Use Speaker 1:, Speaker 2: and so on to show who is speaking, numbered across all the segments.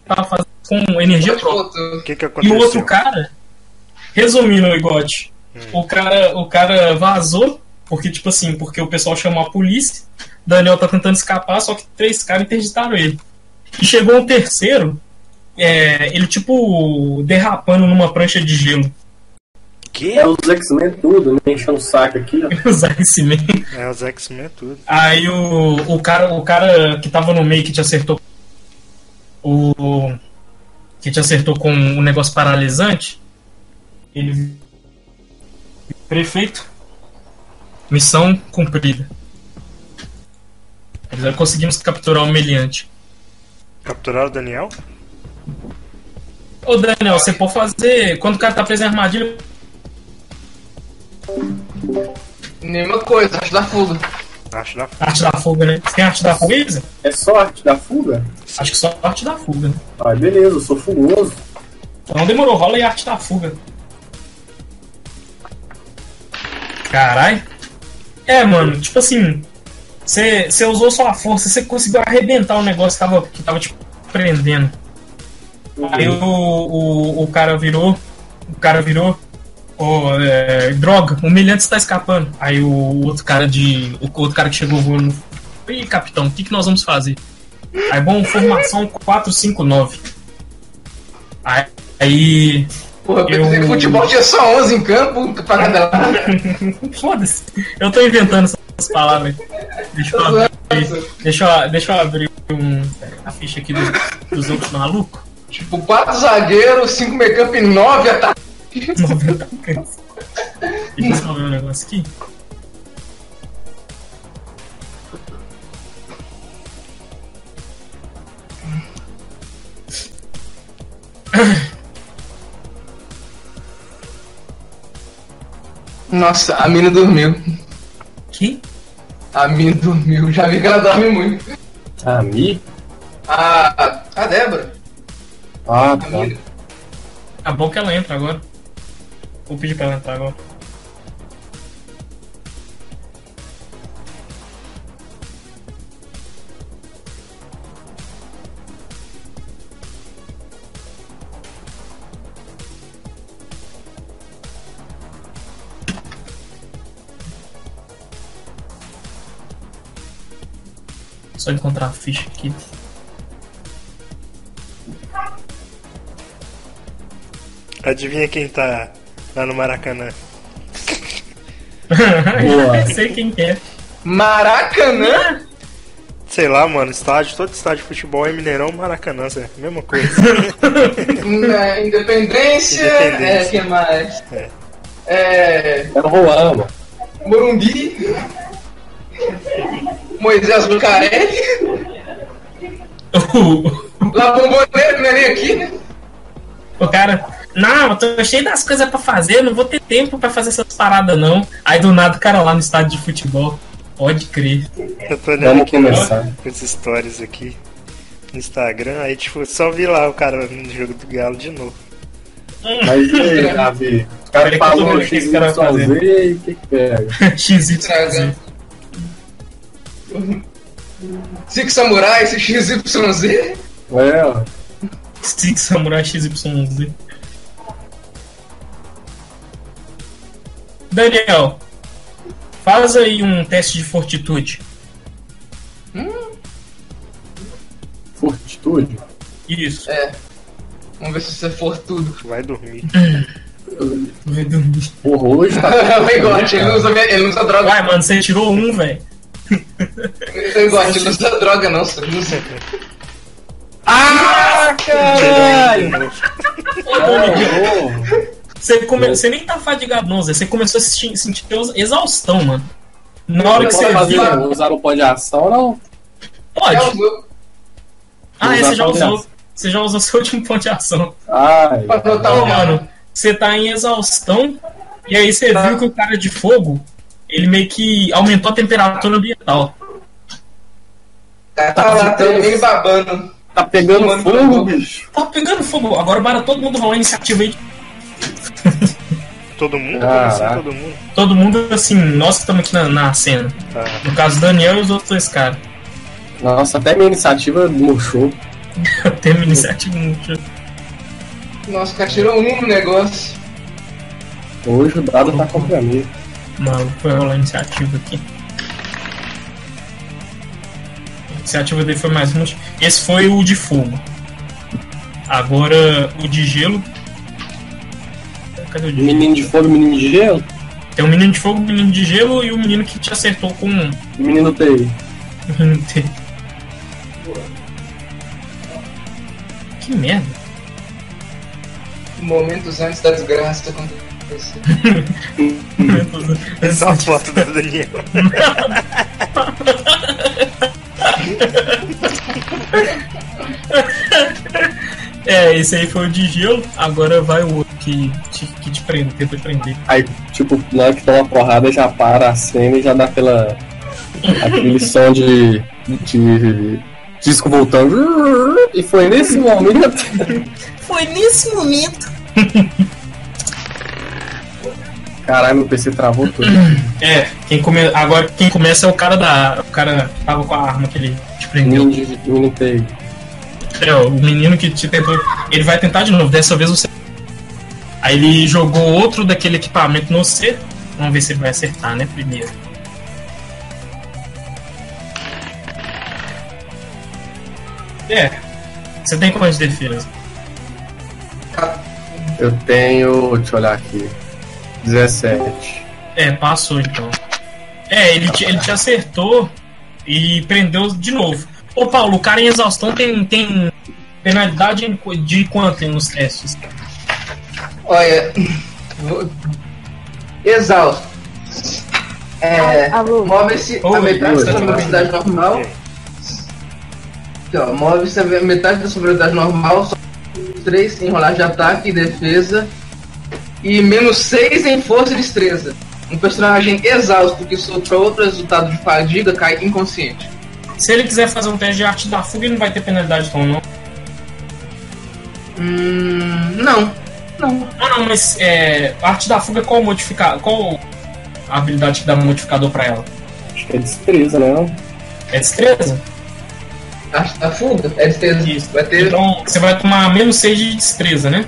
Speaker 1: tava fazendo com energia própria.
Speaker 2: O que
Speaker 1: E
Speaker 2: aconteceu?
Speaker 1: o outro cara, resumindo o Igote, o cara vazou, porque, tipo assim, porque o pessoal chamou a polícia, Daniel tá tentando escapar, só que 3 caras interditaram ele. E chegou um terceiro, ele, tipo, derrapando numa prancha de gelo.
Speaker 2: Que?
Speaker 3: É os X-Men tudo, me enchendo o saco aqui, ó.
Speaker 1: Os X-Men.
Speaker 2: É, os X-Men tudo.
Speaker 1: Aí o cara que tava no meio, que te acertou com o negócio paralisante, ele... Prefeito, missão cumprida. Já conseguimos capturar o meliante.
Speaker 2: Capturaram o Daniel?
Speaker 1: Ô Daniel, você pode fazer... Quando o cara tá preso em armadilha...
Speaker 4: Nenhuma coisa, arte da fuga.
Speaker 2: Acho da
Speaker 1: Arte da fuga, né? Você tem arte da fuga, Isa?
Speaker 3: É só arte da fuga?
Speaker 1: Acho que só arte da fuga, né?
Speaker 3: Ah, beleza, eu sou fugoso.
Speaker 1: Então demorou, rola aí a arte da fuga. Carai. Mano, tipo assim... Você usou sua força, você conseguiu arrebentar o negócio que tava tipo, prendendo. Aí o cara virou... droga, o humilhante está escapando. Aí o outro cara que chegou voando. Ih, capitão, o que nós vamos fazer? Aí, bom, formação 4-5-9. Aí.
Speaker 4: Porra, eu pensei que futebol tinha só 11 em campo pra cada lado.
Speaker 1: Foda-se, eu tô inventando essas palavras. Deixa eu abrir a ficha aqui dos outros malucos.
Speaker 4: Tipo, 4 zagueiros, 5 meio campo e 9 atacantes.
Speaker 1: 9 atacantes. Deixa eu só ver um negócio aqui.
Speaker 4: Nossa, a mina dormiu.
Speaker 1: Que?
Speaker 4: A mina dormiu, já vi que ela dorme muito.
Speaker 3: A Mi?
Speaker 4: A Débora.
Speaker 3: Ah,
Speaker 4: A
Speaker 3: tá.
Speaker 4: mina.
Speaker 1: É bom que ela entra agora. Vou pedir pra ela entrar agora. Só encontrar a ficha aqui.
Speaker 2: Adivinha quem tá lá no Maracanã?
Speaker 1: Eu sei quem que é.
Speaker 4: Maracanã?
Speaker 2: Sei lá, mano, todo estádio de futebol é Mineirão, Maracanã, Zé. Mesma coisa.
Speaker 4: Independência. Que mais?
Speaker 3: É o Roama.
Speaker 4: Morumbi. Moisés Lucarelli. Lá Bomboneiro, não é nem aqui, né?
Speaker 1: O cara, não, eu tô cheio das coisas pra fazer, não vou ter tempo pra fazer essas paradas não. Aí do nada o cara lá no estádio de futebol. Pode crer.
Speaker 2: Eu tô olhando
Speaker 3: Vamos
Speaker 2: aqui
Speaker 3: começar.
Speaker 2: com as stories aqui no Instagram, aí tipo, só vi lá o cara no jogo do Galo de novo.
Speaker 3: Mas e aí, Davi? O cara
Speaker 1: Peraí que eu tô
Speaker 3: falou
Speaker 1: vendo o que esse cara vai fazer.
Speaker 3: XYZ e o que pega?
Speaker 1: XYZ.
Speaker 4: Six Samurai, esse XYZ.
Speaker 3: É, ó.
Speaker 1: Six Samurai XYZ. Daniel, faz aí um teste de fortitude.
Speaker 3: Fortitude?
Speaker 1: Isso.
Speaker 4: Vamos ver se você for tudo.
Speaker 2: Vai dormir.
Speaker 1: Vai dormir.
Speaker 3: Porra, hoje tá.
Speaker 4: O Igote, ele não usa droga.
Speaker 1: Vai, mano, você tirou um, velho.
Speaker 4: O Igote, ele não usa droga, não. Você não usa.
Speaker 3: Ah, caralho!
Speaker 1: Você nem tá fadigado, não, Zé. Você começou a sentir exaustão, mano. Na hora que
Speaker 3: Pode
Speaker 1: você
Speaker 3: fazer,
Speaker 1: viu.
Speaker 3: usar o pó de ação, não?
Speaker 1: Pode.
Speaker 4: Já usou.
Speaker 1: Você já
Speaker 3: Usar pó de
Speaker 1: usou.
Speaker 3: ação.
Speaker 1: Você já usou seu último ponto de ação.
Speaker 3: Ai,
Speaker 4: Pra anotar
Speaker 1: Então,
Speaker 4: o
Speaker 1: mano, você tá em exaustão. E aí você viu que o cara de fogo, ele meio que aumentou a temperatura ambiental.
Speaker 4: Tá lá também babando.
Speaker 3: tá pegando
Speaker 4: Mano,
Speaker 3: fogo, bicho.
Speaker 1: Tá pegando fogo. Agora bora todo mundo rolar a iniciativa aí.
Speaker 2: Todo mundo?
Speaker 3: Caraca.
Speaker 2: Como assim, todo mundo?
Speaker 1: Todo mundo, assim, nós que estamos aqui na cena.
Speaker 2: Tá.
Speaker 1: No caso, Daniel e os outros dois caras.
Speaker 3: Nossa, até minha iniciativa murchou.
Speaker 1: Tem iniciativa múltipla.
Speaker 4: Nossa, o cara tirou um no negócio.
Speaker 3: Hoje o dado tá contra mim.
Speaker 1: Maluco, foi rolar a iniciativa aqui. A iniciativa dele foi mais múltipla. Esse foi o de fogo. Agora o de gelo. Cadê o de gelo?
Speaker 3: Menino de fogo, menino de gelo.
Speaker 1: Tem o menino de fogo, o menino de gelo e o menino que te acertou com o
Speaker 3: Menino TI.
Speaker 1: menino T. Que merda.
Speaker 4: Momentos antes da desgraça acontecer.
Speaker 2: É só a foto do Daniel.
Speaker 1: Esse aí foi o de gelo, agora vai o outro que te prende, tenta prender.
Speaker 3: Aí, tipo, na hora que toma uma porrada, já para a cena e já dá aquele som de disco voltando. E foi nesse momento.
Speaker 1: Foi nesse momento.
Speaker 3: Caralho, meu PC travou tudo.
Speaker 1: Agora quem começa é o cara o cara que tava com a arma que ele te prendeu.
Speaker 3: Menino TI.
Speaker 1: O menino que te tentou. Ele vai tentar de novo, dessa vez você. Aí ele jogou outro daquele equipamento no C. Vamos ver se ele vai acertar, né? Primeiro. Você tem quanto de defesa?
Speaker 3: Eu tenho. Deixa eu olhar aqui. 17.
Speaker 1: Passou então. Ele te acertou e prendeu de novo. Ô Paulo, o cara em exaustão tem penalidade de quanto nos testes?
Speaker 4: Olha. Exausto.
Speaker 5: Alô?
Speaker 4: Move-se a metade da sua velocidade normal. Então, move-se a metade da sua velocidade normal, só 3 em rolagem de ataque e defesa. E menos 6 em força e destreza. Um personagem exausto que sofre outro resultado de fadiga cai inconsciente.
Speaker 1: Se ele quiser fazer um teste de arte da fuga, ele não vai ter penalidade então, não?
Speaker 4: Não.
Speaker 1: Não, mas arte da fuga, qual a habilidade que dá modificador pra ela?
Speaker 3: Acho que é destreza, né?
Speaker 1: É destreza?
Speaker 4: Arte da fuga? É destreza.
Speaker 1: Isso.
Speaker 4: Vai ter...
Speaker 1: Então você vai tomar menos 6 de destreza, né?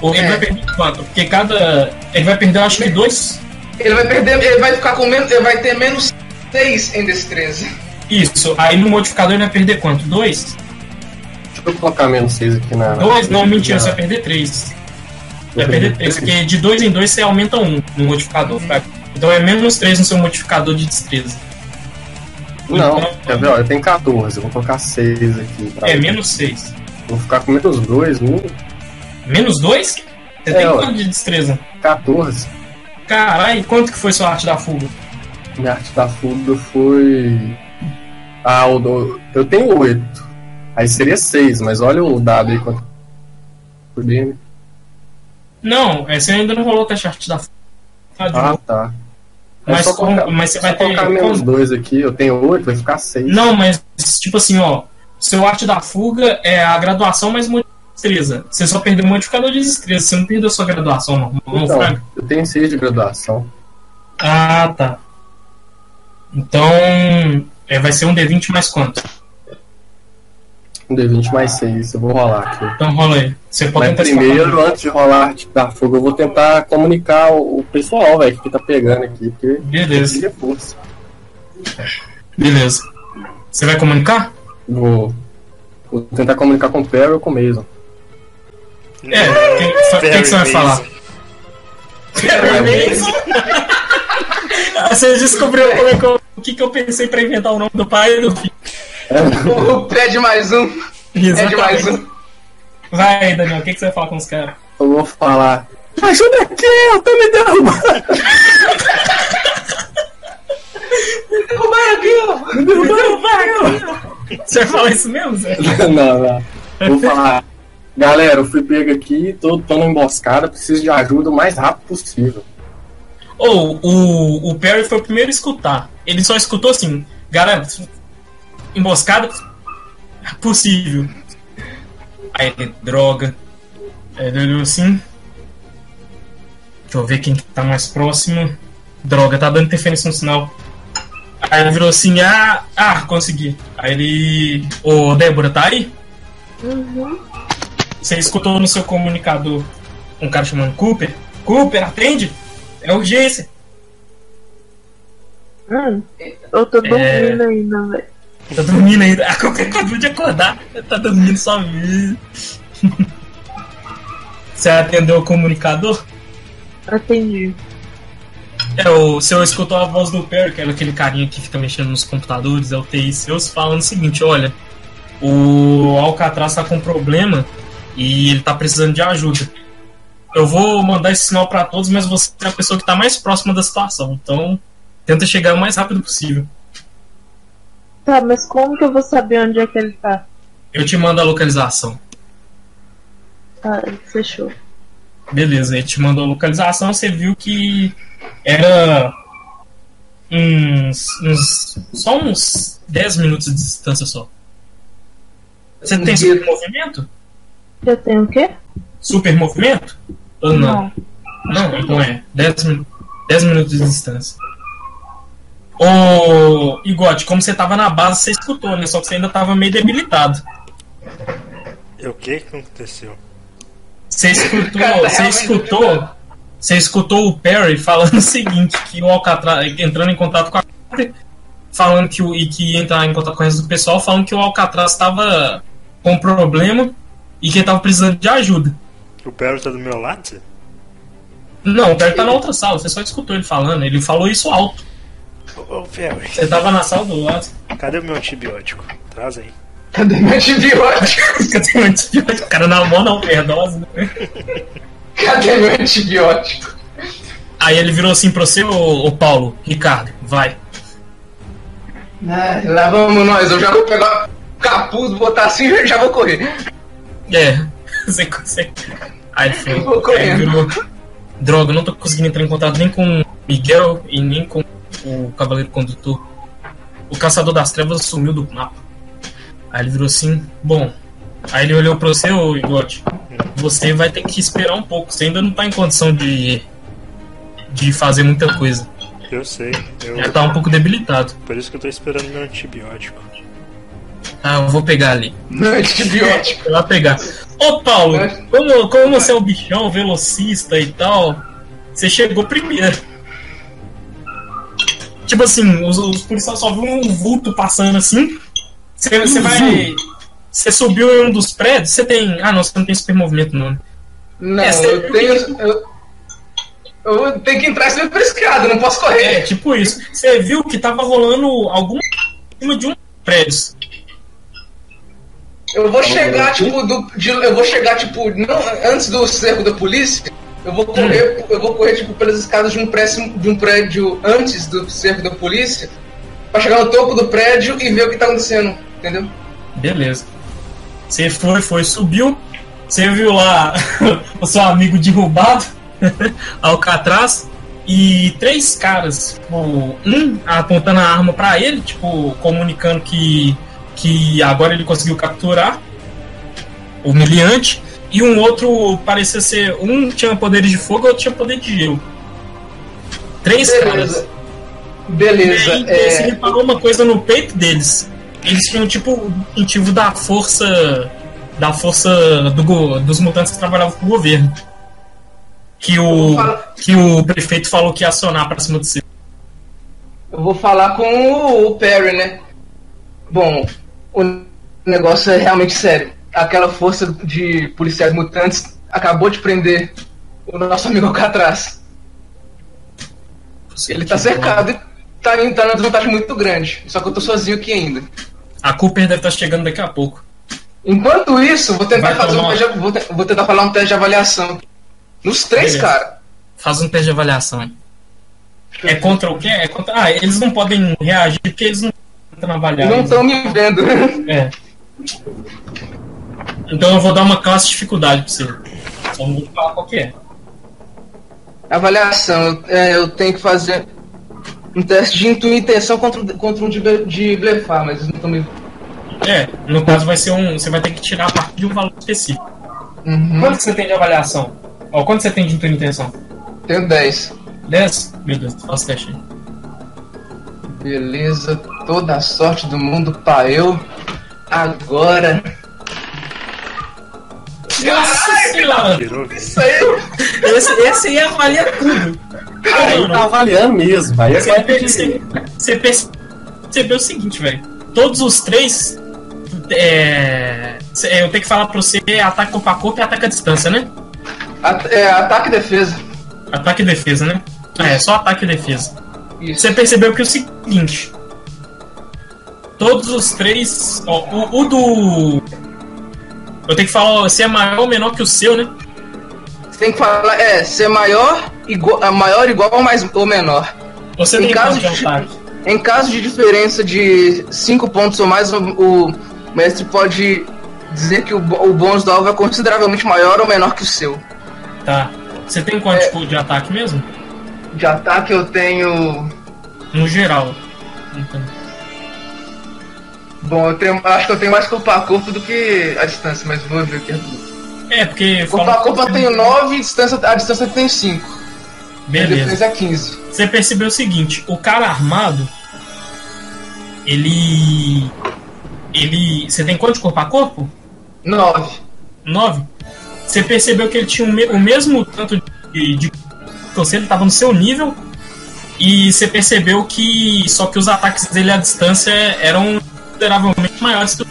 Speaker 1: Ou ele vai perder quanto? Porque ele vai perder, acho que 2.
Speaker 4: Ele vai perder, ele vai ficar com menos. Ele vai ter menos 6 em destreza.
Speaker 1: Isso, aí no modificador ele vai perder quanto? 2?
Speaker 3: Deixa eu colocar menos 6 aqui na.
Speaker 1: 2? Não, mentira, você vai perder 3. Vai perder 3, porque de 2 em 2 você aumenta 1 no modificador. Tá? Então é menos 3 no seu modificador de destreza.
Speaker 3: Não,
Speaker 1: então,
Speaker 3: quer ver? Ó, eu tenho 14, eu vou colocar 6 aqui.
Speaker 1: Menos 6.
Speaker 3: Vou ficar com menos 2, né?
Speaker 1: Menos 2? Você tem quanto de destreza?
Speaker 3: 14.
Speaker 1: Caralho, quanto que foi sua arte da fuga?
Speaker 3: Minha arte da fuga foi. Eu tenho 8. Aí seria 6, mas olha o dado aí quanto.
Speaker 1: Não, você ainda não rolou o teste de arte da fuga.
Speaker 3: Tá.
Speaker 1: Mas você vai ter.
Speaker 3: Colocar menos 2 aqui, eu tenho 8, vai ficar 6.
Speaker 1: Não, mas tipo assim, ó. Seu arte da fuga é a graduação mais destreza. Você só perdeu o modificador de destreza, você não perdeu sua graduação normal,
Speaker 3: então, eu tenho 6 de graduação.
Speaker 1: Ah, tá. Então vai ser um D20 mais quanto?
Speaker 3: Um D20 mais 6, eu vou rolar aqui.
Speaker 1: Então rola aí. Você pode
Speaker 3: mas primeiro, antes de rolar a arte da fuga, eu vou tentar comunicar o pessoal, velho, que tá pegando aqui, porque
Speaker 1: beleza.
Speaker 3: Força.
Speaker 1: Beleza. Você vai comunicar?
Speaker 3: Vou tentar comunicar com o Perry ou com o Mason.
Speaker 1: O que você vai falar? Perry Mason? Você descobriu o que eu pensei pra inventar o nome do pai e do filho.
Speaker 4: Pede mais um.
Speaker 1: Pede mais um. Vai, Daniel, o que você vai falar com os caras?
Speaker 3: Eu vou falar. Ajuda aqui, eu tô me derrubando.
Speaker 4: Me derrubaram aqui, ó.
Speaker 3: Me derrubaram aqui,
Speaker 1: ó. Você vai falar isso mesmo, Zé?
Speaker 3: Não. Vou falar. Galera, eu fui pego aqui, tô numa emboscada, preciso de ajuda o mais rápido possível.
Speaker 1: O Perry foi o primeiro a escutar. Ele só escutou assim, galera, emboscada possível. Aí ele, droga. Aí ele olhou assim. Deixa eu ver quem que tá mais próximo. Droga, tá dando interferência no sinal. Aí ele virou assim, consegui. Aí ele... Ô, Débora, tá aí?
Speaker 5: Uhum.
Speaker 1: Você escutou no seu comunicador um cara chamando Cooper? Cooper, atende! É urgência!
Speaker 5: Eu tô dormindo ainda, velho.
Speaker 1: Tá dormindo ainda? A Cooper acabou de acordar. Tá dormindo só mesmo. Você atendeu o comunicador?
Speaker 5: Atendi.
Speaker 1: Você escutou a voz do Perry, que era aquele carinha que fica mexendo nos computadores, é o TI seus, falando o seguinte: olha, o Alcatraz tá com problema e ele tá precisando de ajuda. Eu vou mandar esse sinal pra todos, mas você é a pessoa que tá mais próxima da situação, então tenta chegar o mais rápido possível.
Speaker 5: Tá, mas como que eu vou saber onde é que ele tá?
Speaker 1: Eu te mando a localização.
Speaker 5: Tá, fechou.
Speaker 1: Beleza, ele te mandou a localização, você viu que era só uns 10 minutos de distância só. Você tem super movimento?
Speaker 5: Eu tenho o quê?
Speaker 1: Super movimento? Ou não? Não, então é 10 minutos de distância. Ô, Igote, como você tava na base, você escutou, né? Só que você ainda tava meio debilitado.
Speaker 2: O que aconteceu?
Speaker 1: Você escutou o Perry falando o seguinte, que o Alcatraz, entrando em contato com a Cooper, falando que ia entrar em contato com o resto do pessoal, falando que o Alcatraz estava com problema e que ele tava precisando de ajuda.
Speaker 2: O Perry tá do meu lado?
Speaker 1: Não, o Perry tá na outra sala, você só escutou ele falando, ele falou isso alto.
Speaker 2: Ô, Perry.
Speaker 1: Você tava na sala do lado.
Speaker 2: Cadê o meu antibiótico? Traz aí.
Speaker 4: Cadê meu antibiótico?
Speaker 1: Cadê meu antibiótico? O cara na mão não overdose, né?
Speaker 4: Cadê meu antibiótico?
Speaker 1: Aí ele virou assim pra você, ô Paulo, Ricardo, vai.
Speaker 4: Ah, lá vamos nós, eu já vou pegar o capuz, botar assim e já vou correr.
Speaker 1: Você consegue. Aí ele
Speaker 4: Vou
Speaker 1: falou, aí
Speaker 4: correndo.
Speaker 1: virou. Droga, eu não tô conseguindo entrar em contato nem com o Miguel e nem com o Cavaleiro Condutor. O Caçador das Trevas sumiu do mapa. Aí ele virou assim, bom. Aí ele olhou pra você, ô Igote. Você vai ter que esperar um pouco. Você ainda não tá em condição de fazer muita coisa.
Speaker 2: Eu sei.
Speaker 1: Já tá um pouco debilitado.
Speaker 2: Por isso que eu tô esperando meu antibiótico.
Speaker 1: Ah, eu vou pegar ali.
Speaker 4: Meu antibiótico.
Speaker 1: Eu vou pegar. Ô Paulo, como você é o bichão, velocista e tal, você chegou primeiro. Tipo assim, os policiais só viram um vulto passando assim. Você vai. Você subiu em um dos prédios, você tem. Ah não, você não tem super movimento não.
Speaker 4: Não,
Speaker 1: É,
Speaker 4: eu tenho. Eu tenho que entrar sempre pra escada, não posso correr.
Speaker 1: É, tipo isso. Você viu que tava rolando alguma em cima de um prédio.
Speaker 4: Eu vou chegar, tipo, eu vou chegar, tipo, não, antes do cerco da polícia, eu vou correr, tipo, pelas escadas de um prédio antes do cerco da polícia, pra chegar no topo do prédio e ver o que tá acontecendo, entendeu?
Speaker 1: Beleza. Você subiu, você viu lá o seu amigo derrubado, Alcatraz, e 3 caras, tipo, um apontando a arma pra ele, tipo, comunicando que agora ele conseguiu capturar o humilhante, e um outro parecia ser. Um tinha poderes de fogo, outro tinha poder de gelo. 3 caras.
Speaker 4: Beleza.
Speaker 1: E aí, você reparou uma coisa no peito deles. Eles tinham tipo o distintivo da força. Da força dos mutantes que trabalhavam com o governo. Que o prefeito falou que ia acionar pra cima de você.
Speaker 4: Eu vou falar com o Perry, né? Bom, o negócio é realmente sério. Aquela força de policiais mutantes acabou de prender o nosso amigo Alcatraz. Ele tá cercado e tá numa desvantagem muito grande. Só que eu tô sozinho aqui ainda.
Speaker 1: A Cooper deve estar chegando daqui a pouco.
Speaker 4: Enquanto isso, vou tentar
Speaker 1: Vai
Speaker 4: tentar falar um teste de avaliação. Nos 3,
Speaker 1: Beleza.
Speaker 4: cara.
Speaker 1: Faz um teste de avaliação. É contra o quê? É contra... Ah, eles não podem reagir porque eles não estão avaliando.
Speaker 4: Não estão me vendo.
Speaker 1: É. Então eu vou dar uma classe de dificuldade pra você. Só não vou falar qual que é.
Speaker 4: Avaliação. Eu tenho que fazer um teste de intenção contra um de blefar, mas eles não estão me vendo.
Speaker 1: É, no caso vai ser você vai ter que tirar a partir de um valor específico.
Speaker 4: Uhum.
Speaker 1: Quanto que você tem de avaliação? Ó, quanto você tem de intenção?
Speaker 4: Tenho 10.
Speaker 1: 10? Beleza, faça o teste aí.
Speaker 4: Beleza, toda a sorte do mundo pra eu. Agora.
Speaker 1: ó.
Speaker 2: Tirou.
Speaker 4: Isso aí.
Speaker 1: Esse aí avalia tudo.
Speaker 3: Aí tá avaliando mesmo. Aí
Speaker 1: Você percebeu o seguinte, velho. Todos os três. Eu tenho que falar pra você ataque corpo a corpo e ataque à distância, né?
Speaker 4: Ataque e defesa.
Speaker 1: Ataque e defesa, né? Só ataque e defesa.
Speaker 4: Isso.
Speaker 1: Você percebeu que é o seguinte. Todos os três. Ó, o do. Eu tenho que falar se é maior ou menor que o seu, né?
Speaker 4: Você tem que falar, ser maior, igual ou menor.
Speaker 1: Você
Speaker 4: Em
Speaker 1: tem
Speaker 4: caso
Speaker 1: quanto de
Speaker 4: de-
Speaker 1: ataque?
Speaker 4: Em caso de diferença de 5 pontos ou mais, o mestre pode dizer que o bônus do alvo é consideravelmente maior ou menor que o seu.
Speaker 1: Tá. Você tem quanto tipo, de ataque mesmo?
Speaker 4: De ataque eu tenho.
Speaker 1: No geral. Então,
Speaker 4: Bom, acho que eu tenho mais corpo a corpo do que a distância, mas vou ver o que é.
Speaker 1: porque.
Speaker 4: Corpo a corpo eu tenho 9 e a distância eu tenho 5. A
Speaker 1: Beleza.
Speaker 4: defesa é 15.
Speaker 1: Você percebeu o seguinte, o cara armado, ele. Você tem quanto de corpo a corpo?
Speaker 4: 9.
Speaker 1: 9? Você percebeu que ele tinha o mesmo tanto de você, ele tava no seu nível, e você percebeu que só que os ataques dele à distância eram consideravelmente maiores que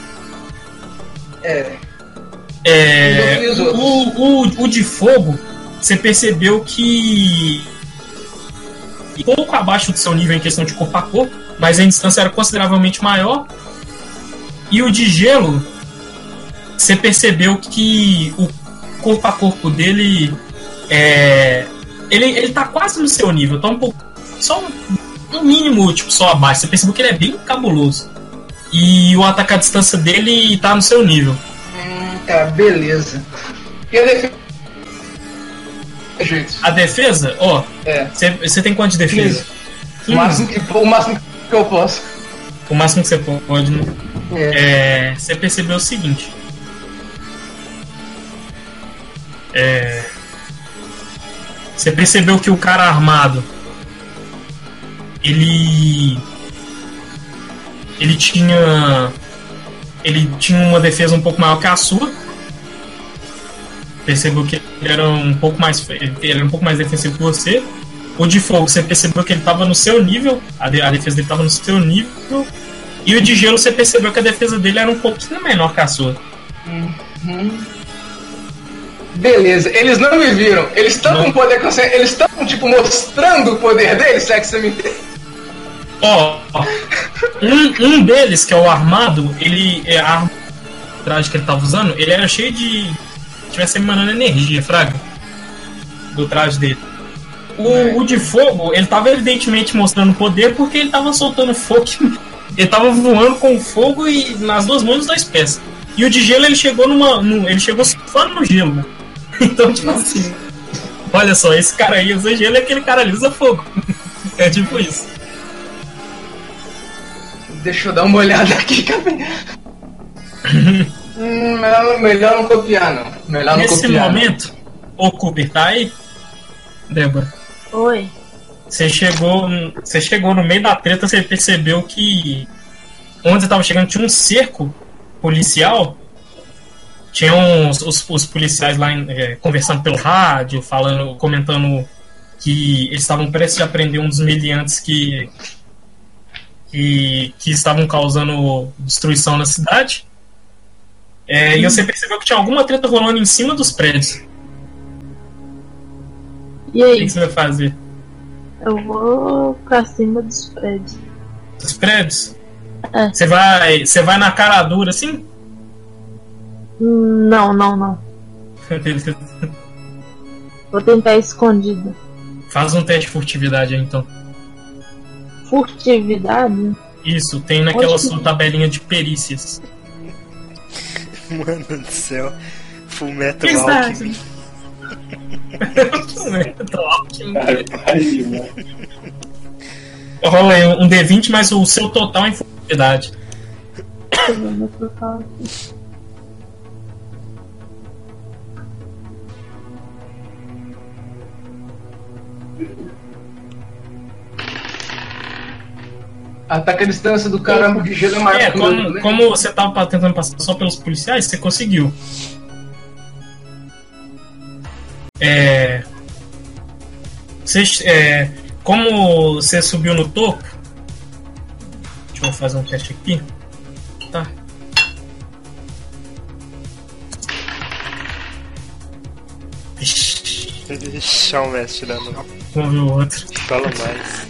Speaker 4: E os outros?
Speaker 1: o de fogo, você percebeu que pouco abaixo do seu nível em questão de corpo a corpo, mas a distância era consideravelmente maior. E o de gelo, você percebeu que o corpo a corpo dele ele tá quase no seu nível, tá um pouco, só um mínimo tipo só abaixo. Você percebeu que ele é bem cabuloso. E o ataque à distância dele tá no seu nível.
Speaker 4: Tá, beleza. E a defesa? Jeito.
Speaker 1: A defesa, ó,
Speaker 4: É.
Speaker 1: você tem quanto de defesa?
Speaker 4: 15. O máximo que eu posso.
Speaker 1: O máximo que você pode, né? Você percebeu o seguinte. Você percebeu que o cara armado ele tinha uma defesa um pouco maior que a sua. Percebeu que ele era um pouco mais defensivo que você. O de fogo, você percebeu que ele estava no seu nível, a defesa dele estava no seu nível. E o de gelo, você percebeu que a defesa dele era um pouquinho menor que a sua.
Speaker 4: Beleza, eles não me viram. Eles estão com poder consciente. Eles estão, tipo, mostrando o poder deles, se é que você me entende.
Speaker 1: Ó, um deles, que é o armado, a arma traje que ele tava usando, ele era cheio de. Tivesse emanando energia, fraga. Do traje dele. O de fogo, ele tava evidentemente mostrando poder porque ele tava soltando fogo. Ele tava voando com fogo e nas duas mãos e nos dois pés. E o de gelo, ele chegou ele chegou surfando no gelo, né? Então, tipo assim. Olha só, esse cara aí usa gelo e aquele cara ali usa fogo. É tipo isso.
Speaker 4: Deixa eu dar uma olhada aqui, cara. Melhor não copiar, não. Melhor não
Speaker 1: Nesse
Speaker 4: copiar.
Speaker 1: momento, o Cooper tá aí? Débora,
Speaker 5: Oi.
Speaker 1: você chegou no meio da treta, você percebeu que onde você tava chegando tinha um cerco policial. Tinham os policiais lá conversando pelo rádio, comentando que eles estavam prestes a prender um dos meliantes que estavam causando destruição na cidade. E você percebeu que tinha alguma treta rolando em cima dos prédios.
Speaker 5: E
Speaker 1: O
Speaker 5: aí?
Speaker 1: que você vai fazer?
Speaker 5: Eu vou pra cima dos prédios.
Speaker 1: Dos prédios?
Speaker 5: É.
Speaker 1: Você vai na cara dura assim?
Speaker 5: Não. Vou tentar escondido.
Speaker 1: Faz um teste de furtividade aí, então.
Speaker 5: Furtividade?
Speaker 1: Isso, tem naquela
Speaker 5: Oxe.
Speaker 1: sua tabelinha de perícias.
Speaker 2: Mano do céu. Full
Speaker 1: O
Speaker 2: Metal
Speaker 1: que você tá
Speaker 2: Alchemy.
Speaker 1: Rola aí um D20, mas o seu total é em furtividade.
Speaker 5: Deixa eu ver meu total aqui.
Speaker 4: Ataque a distância do cara de gelo é maior que o outro, né?
Speaker 1: Como você tava tentando passar só pelos policiais, você conseguiu. Como você subiu no topo, deixa eu fazer um teste aqui. Tá.
Speaker 2: Ixi, o mestre dando.
Speaker 1: Vamos ver o outro.
Speaker 2: Fala mais.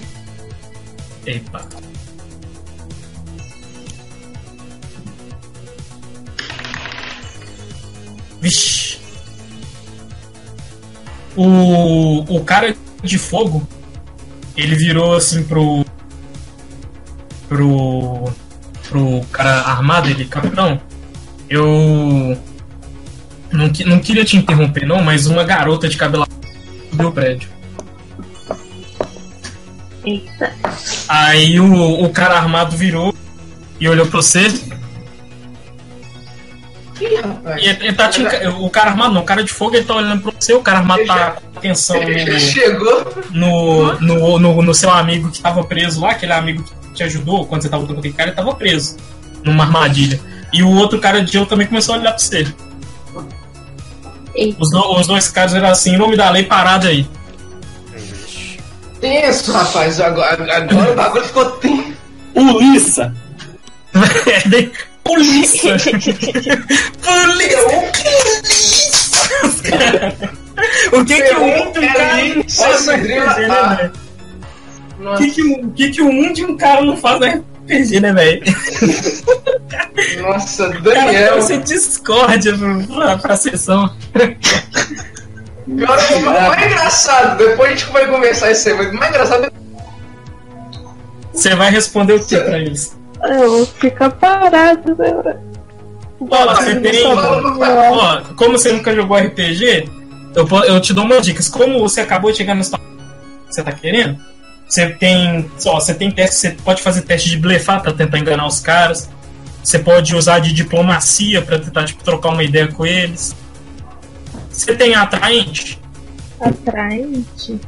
Speaker 1: Epa. Vixe. O cara de fogo, ele virou assim pro cara armado, ele, capitão, eu não queria te interromper não, mas uma garota de cabelo subiu o prédio.
Speaker 5: Eita.
Speaker 1: Aí o cara armado virou e olhou pra você.
Speaker 4: Ih, rapaz.
Speaker 1: E ele tá o cara armado não, o cara de fogo, ele tá olhando pra você, o cara armado tá com atenção
Speaker 4: Ele chegou.
Speaker 1: no seu amigo que tava preso lá, aquele amigo que te ajudou quando você tava lutando com aquele cara, ele tava preso numa armadilha. E o outro cara de gelo também começou a olhar pra você.
Speaker 5: Eita.
Speaker 1: Os dois caras eram assim, em nome da lei, parado aí.
Speaker 4: Tenso, rapaz. Agora o bagulho ficou tenso.
Speaker 3: Polícia!
Speaker 1: Polícia! O que um de um cara não faz no RPG, né, velho? O que um de um cara não faz no RPG, né, velho?
Speaker 4: Nossa,
Speaker 1: Cara,
Speaker 4: Daniel.
Speaker 1: você discórdia pra sessão.
Speaker 4: Pior, o mais engraçado, depois a gente vai conversar isso aí, mas o mais engraçado é
Speaker 1: Você vai responder o que pra eles?
Speaker 5: Eu vou ficar parado, né?
Speaker 1: Ó, você tem. Ó, como você nunca jogou RPG, eu te dou umas dicas. Como você acabou de chegar na situação que você tá querendo, você tem teste, você pode fazer teste de blefar pra tentar enganar os caras. Você pode usar de diplomacia pra tentar, tipo, trocar uma ideia com eles. Você tem atraente?
Speaker 5: Atraente.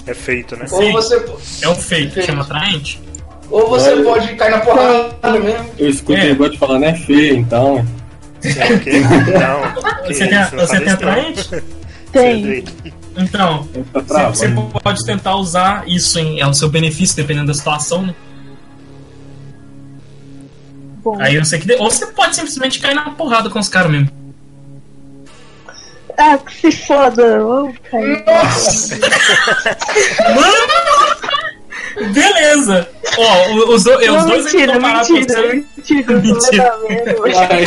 Speaker 2: É feito, né?
Speaker 4: ou você,
Speaker 1: É um feito, chama atraente.
Speaker 4: ou você pode cair na porrada mesmo.
Speaker 3: Eu escutei igual te falando, é feio, então.
Speaker 2: É o quê? Não. que
Speaker 1: Você
Speaker 2: isso, não
Speaker 1: tem
Speaker 2: fala isso não.
Speaker 1: atraente?
Speaker 2: Você é
Speaker 5: Tem.
Speaker 2: doido.
Speaker 1: Então,
Speaker 3: Tá travando.
Speaker 1: você pode tentar usar isso ao seu benefício, dependendo da situação, né?
Speaker 5: Bom.
Speaker 1: Aí eu sei que. Ou você pode simplesmente cair na porrada com os caras mesmo.
Speaker 5: Ah, que se foda. Vamos cair.
Speaker 1: Mano! Beleza! Ó, os dois aqui estão parados com você.
Speaker 5: Mentira.
Speaker 3: Vai.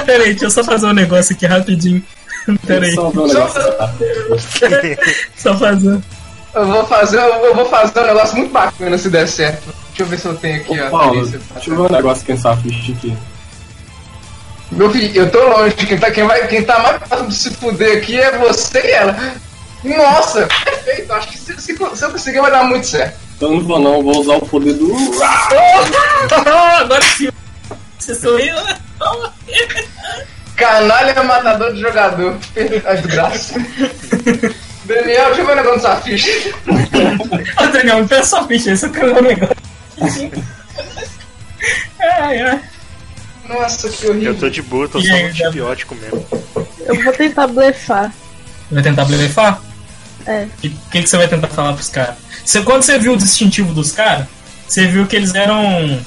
Speaker 1: Peraí, deixa eu só fazer um negócio aqui rapidinho. Peraí,
Speaker 3: Só ver um negócio, tá?
Speaker 1: só fazer.
Speaker 4: Eu vou fazer um negócio muito bacana se der certo. Deixa eu ver se eu tenho aqui a
Speaker 3: Paulo,
Speaker 4: perícia.
Speaker 3: deixa eu ver um negócio aqui nessa ficha aqui.
Speaker 4: Meu filho, eu tô longe. Quem tá mais próximo de se fuder aqui é você e ela. Nossa, perfeito. Acho que se eu conseguir vai dar muito certo.
Speaker 3: Então eu não vou não, vou usar o poder do.
Speaker 1: Agora sim. Você sorriu?
Speaker 4: Canalha matador de jogador. As graças. Daniel, deixa eu ver o negócio dessa ficha.
Speaker 1: Ô, Daniel, me peça sua ficha aí, só quero ver um negócio. Ai.
Speaker 4: Nossa, que horrível.
Speaker 2: Eu tô de boa, tô
Speaker 1: E
Speaker 2: só
Speaker 1: aí,
Speaker 2: no antibiótico mesmo.
Speaker 5: Eu vou tentar blefar.
Speaker 1: Vai tentar blefar?
Speaker 5: É.
Speaker 1: E o que você vai tentar falar pros caras? Quando você viu o distintivo dos caras, você viu que eles eram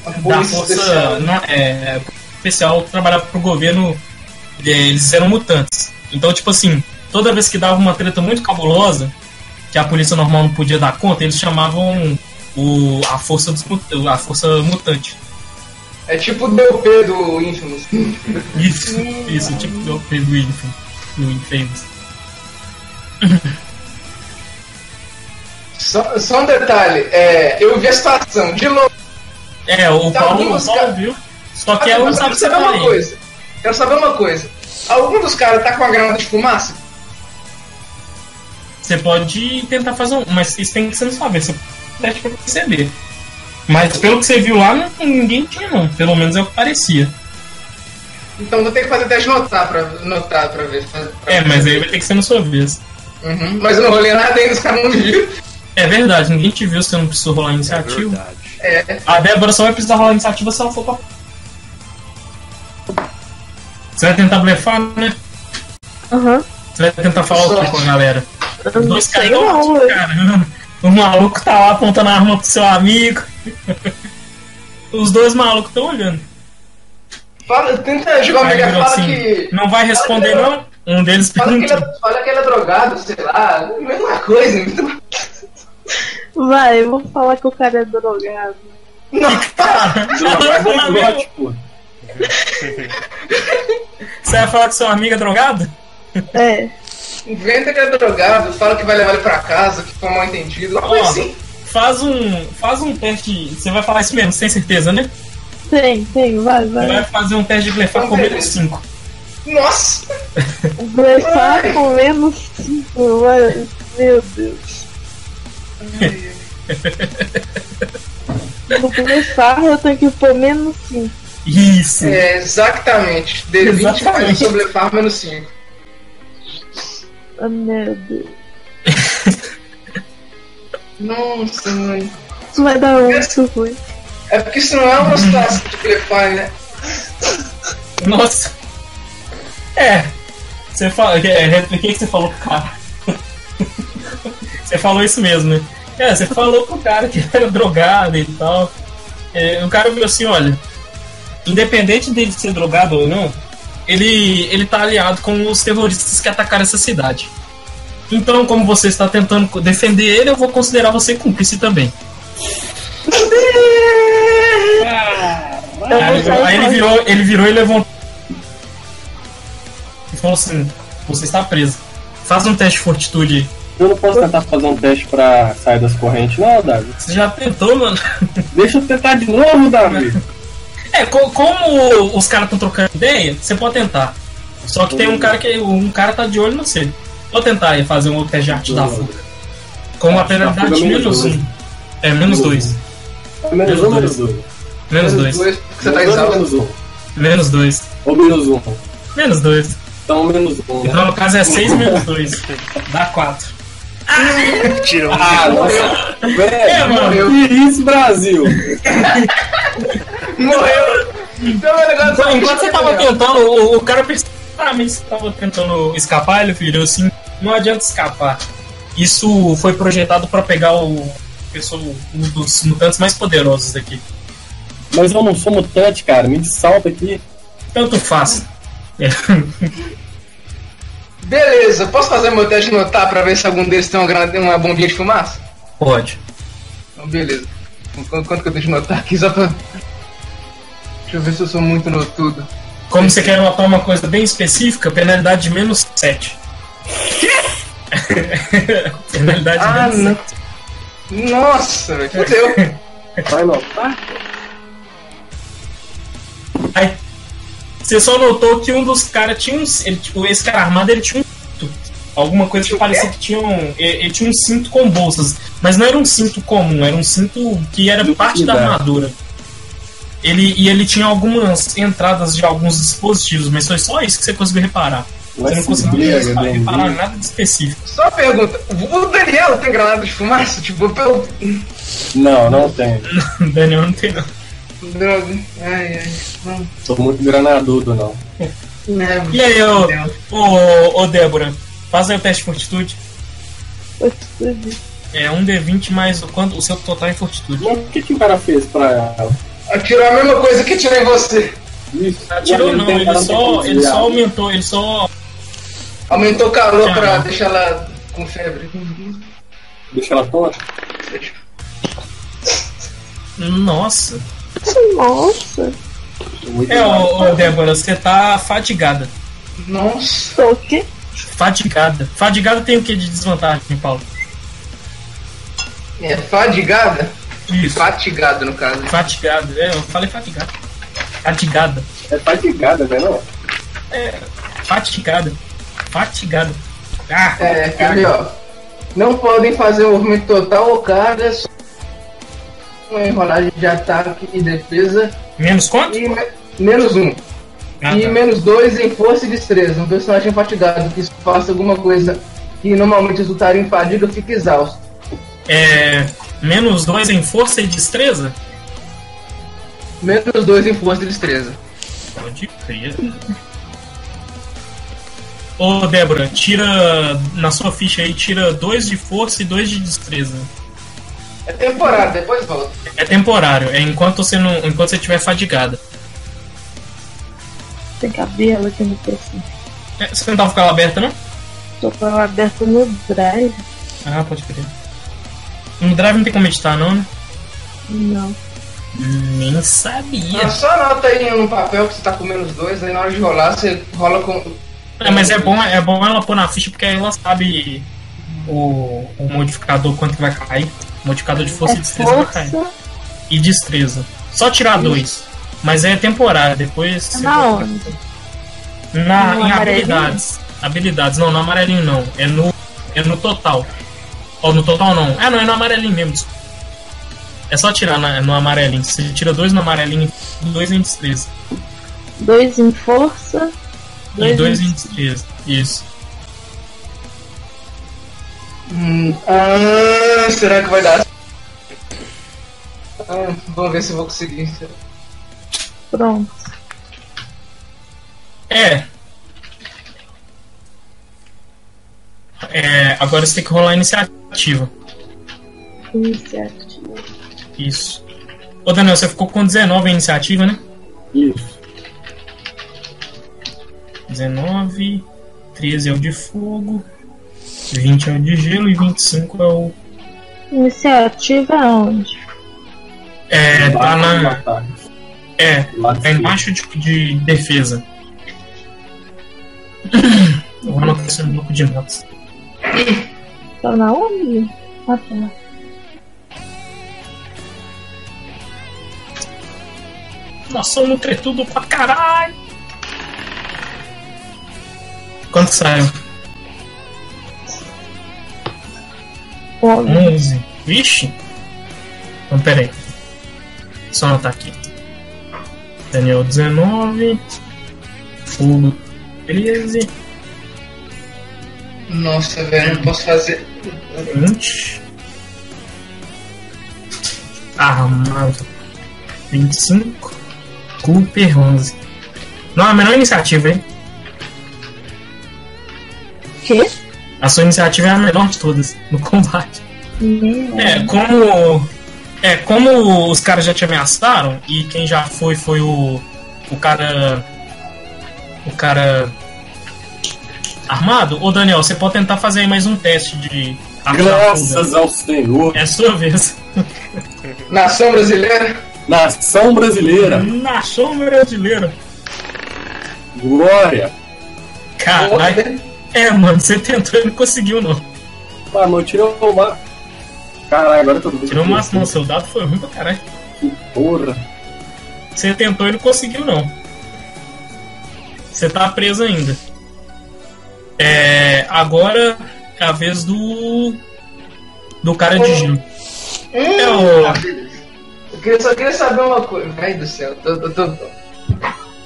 Speaker 1: da
Speaker 4: Polícia
Speaker 1: força
Speaker 4: especial.
Speaker 1: especial que trabalhava pro governo. Eles eram mutantes. Então, tipo assim, toda vez que dava uma treta muito cabulosa, que a polícia normal não podia dar conta, eles chamavam a força mutante.
Speaker 4: É tipo o DOP do Infamous.
Speaker 1: Isso, tipo do Infamous.
Speaker 4: Só um detalhe, eu vi a situação de longe.
Speaker 1: O
Speaker 4: Tá,
Speaker 1: Paulo
Speaker 4: alguns caras-
Speaker 1: viu. Só que ela não sabe se
Speaker 4: Quero saber
Speaker 1: vai.
Speaker 4: uma coisa. Quero saber uma coisa. Algum dos caras tá com a granada de fumaça?
Speaker 1: Você pode tentar fazer mas isso tem que ser no sua vez. Você teste pra perceber. Mas pelo que você viu lá, ninguém tinha não. Pelo menos é o que parecia.
Speaker 4: Então vou ter que fazer teste de notar pra ver.
Speaker 1: Mas aí vai ter que ser na sua vez.
Speaker 4: Uhum. Mas eu não rolei nada ainda, os caras não me viram.
Speaker 1: É verdade, ninguém te viu, você não precisou rolar
Speaker 2: É
Speaker 1: iniciativa.
Speaker 2: verdade.
Speaker 1: A Débora só vai precisar rolar iniciativa se ela for pra... Você vai tentar blefar, né?
Speaker 5: Aham.
Speaker 1: Você vai tentar falar o que com a galera?
Speaker 5: Eu
Speaker 1: Os
Speaker 5: não
Speaker 1: dois
Speaker 5: sei
Speaker 1: caras
Speaker 5: não,
Speaker 1: estão caramba. O maluco tá lá apontando a arma pro seu amigo. Os dois malucos estão olhando.
Speaker 4: Fala, tenta jogar uma
Speaker 1: Aí
Speaker 4: ideia,
Speaker 1: virou
Speaker 4: fala
Speaker 1: assim,
Speaker 4: que.
Speaker 1: não vai responder não? Um deles pergunta.
Speaker 4: Fala que ele é drogado, sei lá. Mesma coisa.
Speaker 5: Vai, eu vou falar que o cara é drogado.
Speaker 4: Não,
Speaker 1: Cara,
Speaker 3: Pô.
Speaker 1: você vai falar que seu amigo é drogado?
Speaker 5: É.
Speaker 4: inventa que é drogado, fala que vai levar ele pra casa, que foi mal entendido. Algo
Speaker 1: Ó,
Speaker 4: assim.
Speaker 1: faz um teste. Você vai falar isso mesmo, sem certeza, né?
Speaker 5: Tem, vai.
Speaker 1: Você vai fazer um teste de blefar com menos 5.
Speaker 4: Nossa!
Speaker 5: Blefar com menos 5, meu Deus. No blefar eu tenho que pôr menos 5.
Speaker 1: Isso.
Speaker 4: É, exatamente. D20
Speaker 1: Exatamente.
Speaker 4: faz o seu blefar menos 5.
Speaker 5: Oh, meu Deus.
Speaker 4: Nossa, mano.
Speaker 5: Isso vai dar muito ruim.
Speaker 4: É porque isso não é uma situação de blefar, né?
Speaker 1: Nossa. Você fala. O que você falou pro cara? Você falou isso mesmo, né? Você falou pro cara que era drogado e tal. O cara viu assim, olha. Independente dele ser drogado ou não, ele tá aliado com os terroristas que atacaram essa cidade. Então, como você está tentando defender ele, eu vou considerar você cúmplice também. Aí ele virou e levantou e falou assim: você está preso. Faz um teste de fortitude aí.
Speaker 3: Eu não posso tentar fazer um teste pra sair das correntes, não, Davi?
Speaker 1: Você já tentou, mano?
Speaker 3: Deixa eu tentar de novo, Davi.
Speaker 1: Como os caras estão trocando ideia, você pode tentar. Só que tem um cara tá de olho no você. Vou tentar aí fazer um outro teste de arte da fuga. Com uma penalidade de menos 1. Menos 2.
Speaker 3: Menos 1 ou menos 2?
Speaker 1: Menos 2.
Speaker 4: Porque você tá exausto.
Speaker 1: Menos 2.
Speaker 3: Ou menos 1?
Speaker 1: Menos 2.
Speaker 3: Então menos 1. Né?
Speaker 1: Então no caso é 6 menos 2. Dá 4.
Speaker 2: Tirou um.
Speaker 3: Nossa. Velho,
Speaker 1: mano.
Speaker 3: Que isso, Brasil?
Speaker 4: Morreu! Então, o negócio
Speaker 1: Enquanto você tava tentando, o cara claramente você tava tentando escapar, ele virou assim, não adianta escapar. Isso foi projetado pra pegar um dos mutantes mais poderosos daqui.
Speaker 3: Mas eu não sou mutante, cara. Me salta aqui.
Speaker 1: Tanto faz.
Speaker 4: Beleza, posso fazer meu teste de notar pra ver se algum deles tem uma bombinha de fumaça?
Speaker 1: Pode.
Speaker 4: Então, beleza. Quanto que eu tenho de notar aqui só pra. Deixa eu ver se eu sou muito notudo.
Speaker 1: Como você quer notar uma coisa bem específica, penalidade de menos 7. Penalidade de menos
Speaker 4: não.
Speaker 1: 7.
Speaker 4: Nossa, velho, fudeu.
Speaker 3: Vai notar?
Speaker 1: Aí, você só notou que um dos caras tinha esse cara armado, ele tinha um cinto. Alguma coisa que parecia que tinha ele tinha um cinto com bolsas. Mas não era um cinto comum, era um cinto que era parte da armadura. Ele tinha algumas entradas de alguns dispositivos, mas foi só isso que você conseguiu reparar. Você não conseguiu reparar nada de específico.
Speaker 4: Só uma pergunta: o Daniel tem granada de fumaça? Tipo, pelo.
Speaker 3: Não tem.
Speaker 1: Daniel não tem, não.
Speaker 4: Droga. Ai. Não.
Speaker 3: Sou muito granadudo, não.
Speaker 1: E aí, ô Débora, faz aí o teste de fortitude.
Speaker 5: Fortitude.
Speaker 1: É um D20 mais o seu total em fortitude.
Speaker 3: Mas o que o cara fez pra ela?
Speaker 4: Atirou a mesma coisa que tirou em você.
Speaker 3: Isso.
Speaker 1: Atirou não, ele só aumentou, ele só.
Speaker 4: Aumentou o calor pra deixar ela com febre.
Speaker 3: Deixa ela tonta?
Speaker 1: Nossa.
Speaker 5: Nossa.
Speaker 1: Ô Débora, você tá fatigada.
Speaker 4: Nossa.
Speaker 5: Tô o quê?
Speaker 1: Fatigada. Fatigada tem o que de desvantagem, Paulo?
Speaker 4: É fadigada?
Speaker 1: Isso.
Speaker 4: Fatigado, no caso.
Speaker 1: Fatigada. Eu falei fatigada. Fatigada.
Speaker 3: É fatigada, né? Não?
Speaker 1: Fatigada. Fatigada.
Speaker 4: Quer ver, ó. Não podem fazer movimento total ou carga, só uma enrolagem de ataque e defesa.
Speaker 1: Menos quanto?
Speaker 4: E menos 1.
Speaker 1: Ah,
Speaker 4: E
Speaker 1: tá.
Speaker 4: menos 2 em força e destreza. Um personagem fatigado que faça alguma coisa que normalmente resultaria em fadiga fica exausto.
Speaker 1: Menos 2 em força e destreza?
Speaker 4: Menos 2 em força e destreza.
Speaker 1: Pode crer. Ô, Débora, tira na sua ficha aí, tira 2 de força e 2 de destreza.
Speaker 4: É temporário, depois volta.
Speaker 1: É temporário, é enquanto você estiver fadigada.
Speaker 5: Tem cabelo aqui no PC.
Speaker 1: Você não tava com ela aberta, não?
Speaker 5: Tô com ela aberta no Drive.
Speaker 1: Ah, pode crer. No Drive não tem como editar, não, né?
Speaker 5: Não.
Speaker 1: Nem sabia.
Speaker 4: Não, só anota aí no papel que você tá com -2, aí na hora de rolar, você rola com.
Speaker 1: Mas é bom ela pôr na ficha, porque aí ela sabe o modificador quanto que vai cair. O modificador de força e destreza vai cair. E destreza. Só tirar 2. Mas é temporário, depois.
Speaker 5: Na onde?
Speaker 1: Em habilidades. Habilidades, não, no amarelinho não. É no total. Ou no total não. Não, é no amarelinho mesmo. Desculpa. É só tirar no amarelinho. Você tira 2 no amarelinho e 2 em destreza.
Speaker 5: 2 em força.
Speaker 1: E 2 em destreza. Isso.
Speaker 4: Será que vai dar? Vamos ver se eu vou conseguir.
Speaker 5: Pronto.
Speaker 1: Agora você tem que rolar a iniciativa.
Speaker 5: Iniciativa.
Speaker 1: Isso. Ô, Daniel, você ficou com 19 em iniciativa, né?
Speaker 3: Isso.
Speaker 1: 19, 13 é o de fogo, 20 é o de gelo e 25 é o...
Speaker 5: Iniciativa aonde?
Speaker 1: Tá na... tá embaixo de defesa. Eu vou anotar isso no bloco de notas.
Speaker 5: Tá na onde? Ah, tá.
Speaker 1: Nós somos tretudo pra caralho! Quanto saiu? 11. Vixe! Então, peraí. Só anotar aqui. Daniel 19. Fogo 13.
Speaker 4: Nossa, velho, não posso fazer.
Speaker 1: 20. Armado 25. Cooper 11. Não, a menor iniciativa, hein?
Speaker 5: Quê?
Speaker 1: A sua iniciativa é a menor de todas no combate. Como os caras já te ameaçaram e quem já foi o cara armado. Ô, Daniel, você pode tentar fazer aí mais um teste de
Speaker 3: graças ao Senhor.
Speaker 1: É sua vez.
Speaker 4: Nação brasileira.
Speaker 3: Nação brasileira.
Speaker 1: Nação brasileira.
Speaker 3: Glória.
Speaker 1: Caralho. Mano, você tentou e não conseguiu, não.
Speaker 3: Mano, tirou o máximo. Caralho, agora eu tô doido.
Speaker 1: Tirou o máximo, não. Seu dado foi ruim pra caralho.
Speaker 3: Que porra.
Speaker 1: Você tentou e não conseguiu, não. Você tá preso ainda. Agora é a vez do cara de gelo.
Speaker 4: Eu só queria saber uma coisa. Ai do céu,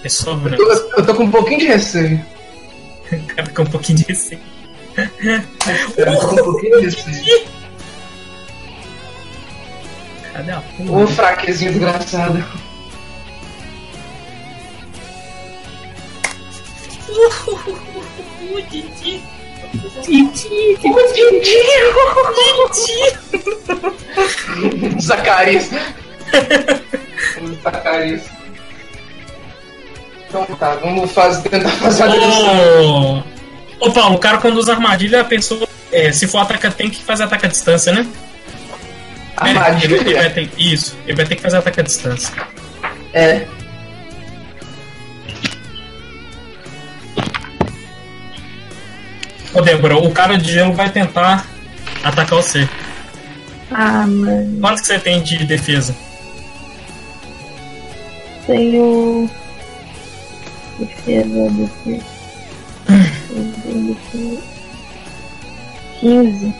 Speaker 1: É só o
Speaker 4: eu tô com um pouquinho de receio.
Speaker 1: Cara, com um pouquinho de receio.
Speaker 4: Eu tô com um pouquinho de receio.
Speaker 1: Cadê a porra?
Speaker 4: Ô fraquezinho desgraçado.
Speaker 1: O Didi.
Speaker 4: Zacarias. Zacarias. Então tá, vamos tentar fazer a direção.
Speaker 1: Ô Paulo, o cara quando usa armadilha, a pessoa, se for ataque, tem que fazer ataque à distância, né?
Speaker 4: Armadilha?
Speaker 1: Ele vai ter que fazer ataque à distância. Ô Débora, o cara de gelo vai tentar atacar você.
Speaker 5: Mano.
Speaker 1: Quanto que você tem de defesa?
Speaker 5: Tenho... Defesa. 15.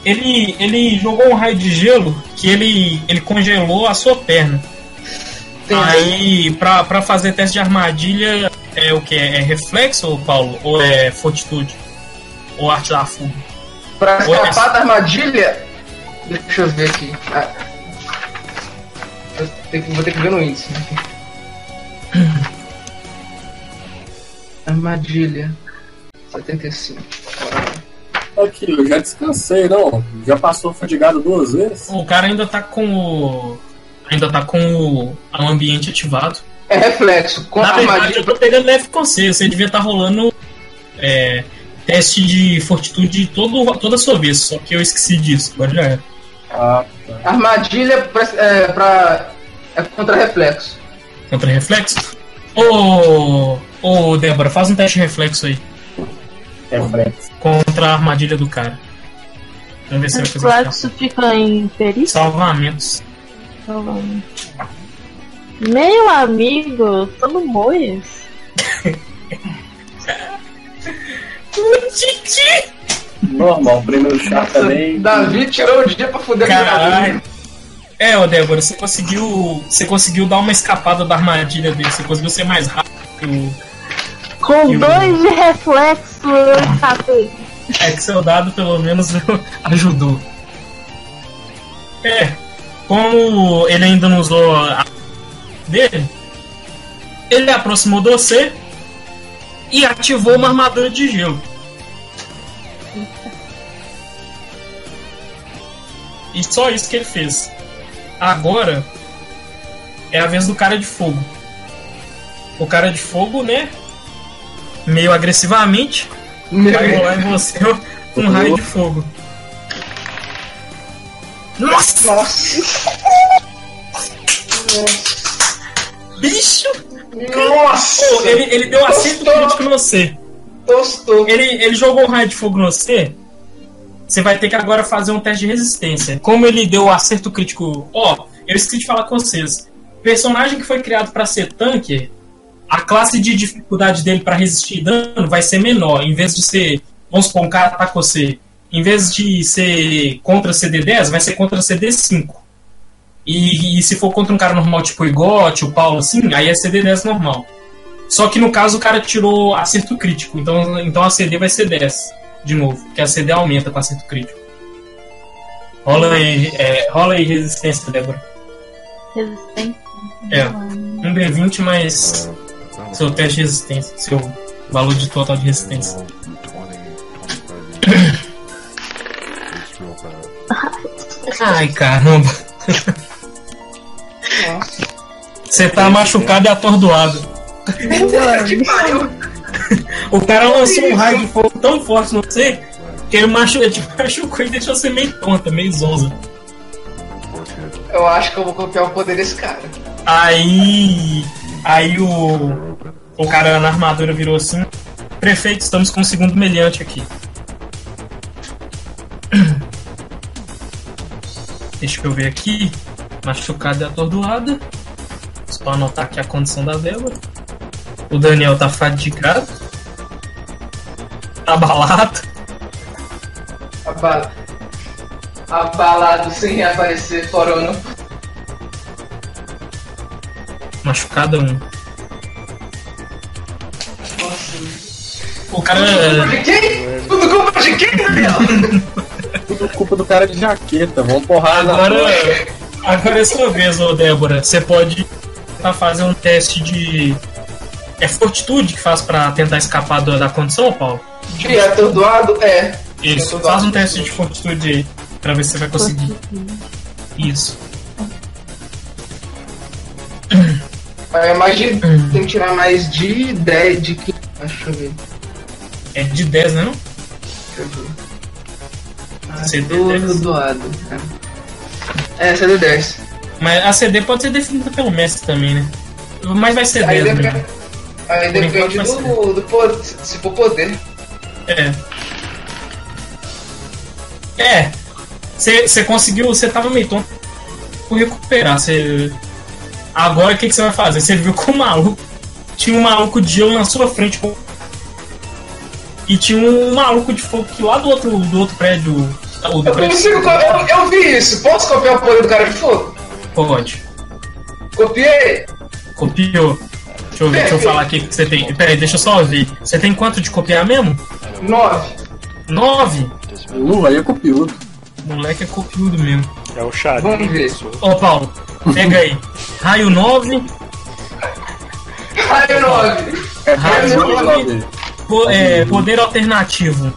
Speaker 1: Ele jogou um raio de gelo que ele congelou a sua perna.
Speaker 4: Entendi.
Speaker 1: Aí, pra fazer teste de armadilha, é o que? É reflexo, Paulo? Ou é fortitude? Ou arte da fuga?
Speaker 4: Pra escapar da armadilha... Deixa eu ver aqui. Vou ter que ver no índice. Armadilha. 75.
Speaker 3: Aqui, eu já descansei, não. Já passou fadigado 2 vezes.
Speaker 1: O cara ainda tá com o. Ainda tá com o ambiente ativado.
Speaker 4: É reflexo. Com
Speaker 1: Na
Speaker 4: a
Speaker 1: verdade,
Speaker 4: armadilha.
Speaker 1: eu tô pegando leve com você. Você devia estar rolando teste de fortitude toda a sua vez. Só que eu esqueci disso. Agora já é.
Speaker 4: Armadilha é contra reflexo.
Speaker 1: Contra reflexo? Ô, Débora, faz um teste de reflexo aí.
Speaker 3: Reflexo.
Speaker 1: Contra a armadilha do cara. Vamos ver se vai fazer
Speaker 5: Reflexo fica em perícia.
Speaker 1: salvamentos.
Speaker 5: Meu amigo, tô no Moias.
Speaker 1: Titi!
Speaker 3: Normal, primeiro chá também.
Speaker 4: Davi tirou o dia pra fuder com o
Speaker 1: Caralho. Ô Débora, você conseguiu dar uma escapada da armadilha dele. Você conseguiu ser mais rápido que o.
Speaker 5: Com
Speaker 1: Eu-
Speaker 5: 2 de reflexo, eu escapei.
Speaker 1: É que seu dado pelo menos ajudou. Como ele ainda não usou a dele, ele aproximou de você e ativou uma armadura de gelo. E só isso que ele fez. Agora é a vez do cara de fogo. O cara de fogo, né? Meio agressivamente, vai rolar em você um raio de fogo. Nossa! Bicho!
Speaker 4: Nossa!
Speaker 1: Pô, ele deu acerto crítico em você.
Speaker 4: Tostou.
Speaker 1: Ele jogou um raio de fogo em você. Você vai ter que agora fazer um teste de resistência. Como ele deu o acerto crítico. Eu esqueci de falar com vocês. Personagem que foi criado pra ser tanque, a classe de dificuldade dele pra resistir dano vai ser menor. Em vez de ser, vamos supor, um cara ataca você, em vez de ser contra CD10, vai ser contra CD5. E se for contra um cara normal, tipo o Igote, o Paulo, assim, aí é CD10 normal. Só que no caso o cara tirou acerto crítico, então a CD vai ser 10 de novo, porque a CD aumenta com acerto crítico. Rola aí resistência, Débora.
Speaker 5: Resistência.
Speaker 1: Um D20 mais seu teste de resistência, seu valor de total de resistência. Ai, caramba. Você tá machucado e atordoado.
Speaker 4: Que pariu.
Speaker 1: O cara lançou um raio de fogo tão forte no você que ele machucou e deixou você meio tonta, meio zonza.
Speaker 4: Eu acho que eu vou copiar o poder desse cara.
Speaker 1: Aí o cara na armadura virou assim: prefeito, estamos com um segundo meliante aqui. Deixa eu ver aqui. Machucada e atordoada. Só pra anotar aqui a condição da Débora. O Daniel tá fadigado. Tá abalado.
Speaker 4: Abalado sem reaparecer, corona.
Speaker 1: Machucada 1. O cara.
Speaker 4: De quem? Tudo culpa de quem, Daniel?
Speaker 3: Tudo culpa do cara de jaqueta. Vamos porrar
Speaker 1: Agora é sua vez, ô Débora. Você pode fazer um teste de. É fortitude que faz pra tentar escapar da condição, Paulo?
Speaker 4: De atordoado? É.
Speaker 1: Isso, faz um teste de fortitude aí, pra ver se você vai conseguir. Isso.
Speaker 4: Mais de. Tem que tirar mais de 10, de 15. Deixa eu ver.
Speaker 1: É de 10, né? Não?
Speaker 4: Deixa eu ver.
Speaker 1: CD10.
Speaker 4: Atordoado. É, CD10.
Speaker 1: Mas a CD pode ser definida pelo mestre também, né? Mas vai ser 10 mesmo.
Speaker 4: Aí
Speaker 1: Por
Speaker 4: depende
Speaker 1: enquanto
Speaker 4: do poder. Se for poder.
Speaker 1: Você conseguiu, você tava meio tonto por recuperar. Agora o que você vai fazer? Você viu que o maluco tinha um maluco de gelo na sua frente e tinha um maluco de fogo que lá do outro prédio.
Speaker 4: Eu vi isso. Posso copiar o poder do cara de fogo?
Speaker 1: Pode.
Speaker 4: Copiei.
Speaker 1: Copiou. Deixa eu falar aqui o que você tem. Pera aí, deixa eu só ver. Você tem quanto de copiar mesmo?
Speaker 4: 9.
Speaker 1: 9?
Speaker 3: Aí é copiudo.
Speaker 1: Moleque é copiudo mesmo.
Speaker 2: É o chat.
Speaker 4: Vamos ver.
Speaker 1: Ô Paulo, pega aí. Raio 9.
Speaker 4: Raio 9.
Speaker 3: É
Speaker 1: Raio 9. Poder alternativo.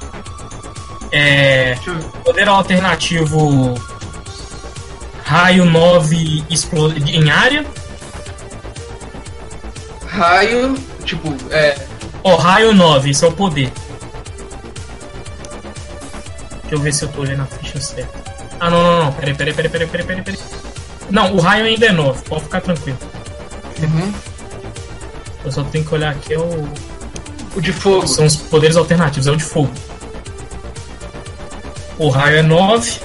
Speaker 1: Poder alternativo. Raio 9 em área.
Speaker 4: Raio, tipo,
Speaker 1: raio 9, esse é o poder. Deixa eu ver se eu tô olhando a ficha certa. Ah, não. Peraí. Não, o raio ainda é 9, pode ficar tranquilo.
Speaker 4: Uhum.
Speaker 1: Eu só tenho que olhar aqui, o
Speaker 4: de fogo.
Speaker 1: São os poderes alternativos, é o de fogo. O raio é 9.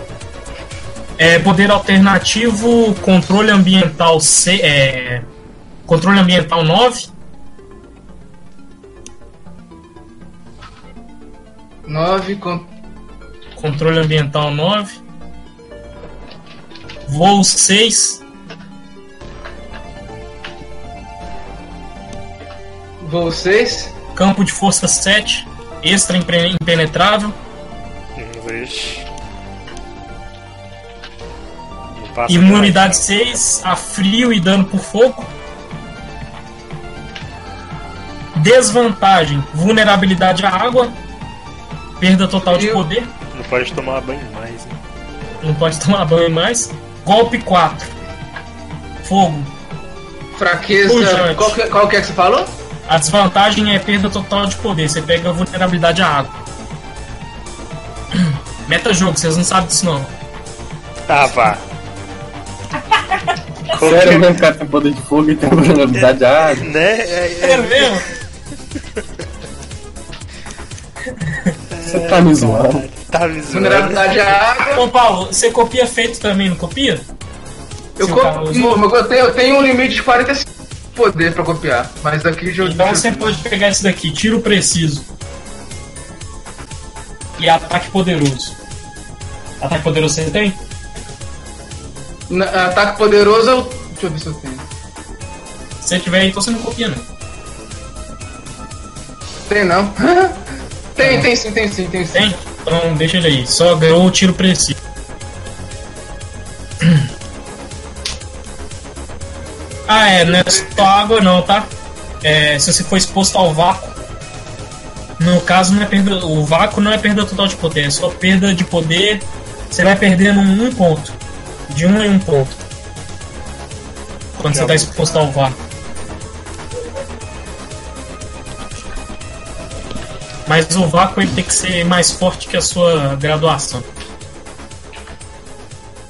Speaker 1: Poder alternativo, controle ambiental controle ambiental 9.
Speaker 4: 9
Speaker 1: Controle ambiental 9. Voo 6.
Speaker 4: Voo 6.
Speaker 1: Campo de força 7. Extra impenetrável. Imunidade 6. A frio e dano por fogo. Desvantagem. Vulnerabilidade à água. Perda total de poder.
Speaker 2: Não pode tomar banho mais, né?
Speaker 1: Não pode tomar banho mais. Golpe 4. Fogo.
Speaker 4: Fraqueza. Qual que é que você falou?
Speaker 1: A desvantagem é perda total de poder. Você pega a vulnerabilidade à água. Meta jogo, vocês não sabem disso não.
Speaker 2: Tá, vá.
Speaker 3: Sério mesmo, cara, tem poder de fogo e tem vulnerabilidade à água?
Speaker 2: Né?
Speaker 1: É mesmo?
Speaker 3: Você tá me zoando.
Speaker 2: Tá me zoando.
Speaker 4: Vulnerabilidade à água.
Speaker 1: Ô Paulo, você copia feito também, não copia?
Speaker 4: Eu tenho um limite de 45 poder pra copiar, mas daqui já.
Speaker 1: Então você pode pegar esse daqui, tiro preciso. E ataque poderoso. Ataque poderoso você tem?
Speaker 4: Ataque poderoso eu. Deixa eu ver se eu tenho.
Speaker 1: Se você tiver, então você não copia não.
Speaker 4: Tem não. Tem sim.
Speaker 1: Tem? Então deixa ele aí. Só ganhou o tiro preciso. Não é só água não, tá? Se você for exposto ao vácuo. No caso, não é perda, o vácuo não é perda total de poder, é só perda de poder. Você vai perdendo um ponto. De 1 em 1 ponto. Quando você está exposto ao vácuo. Mas o vácuo ele tem que ser mais forte que a sua graduação.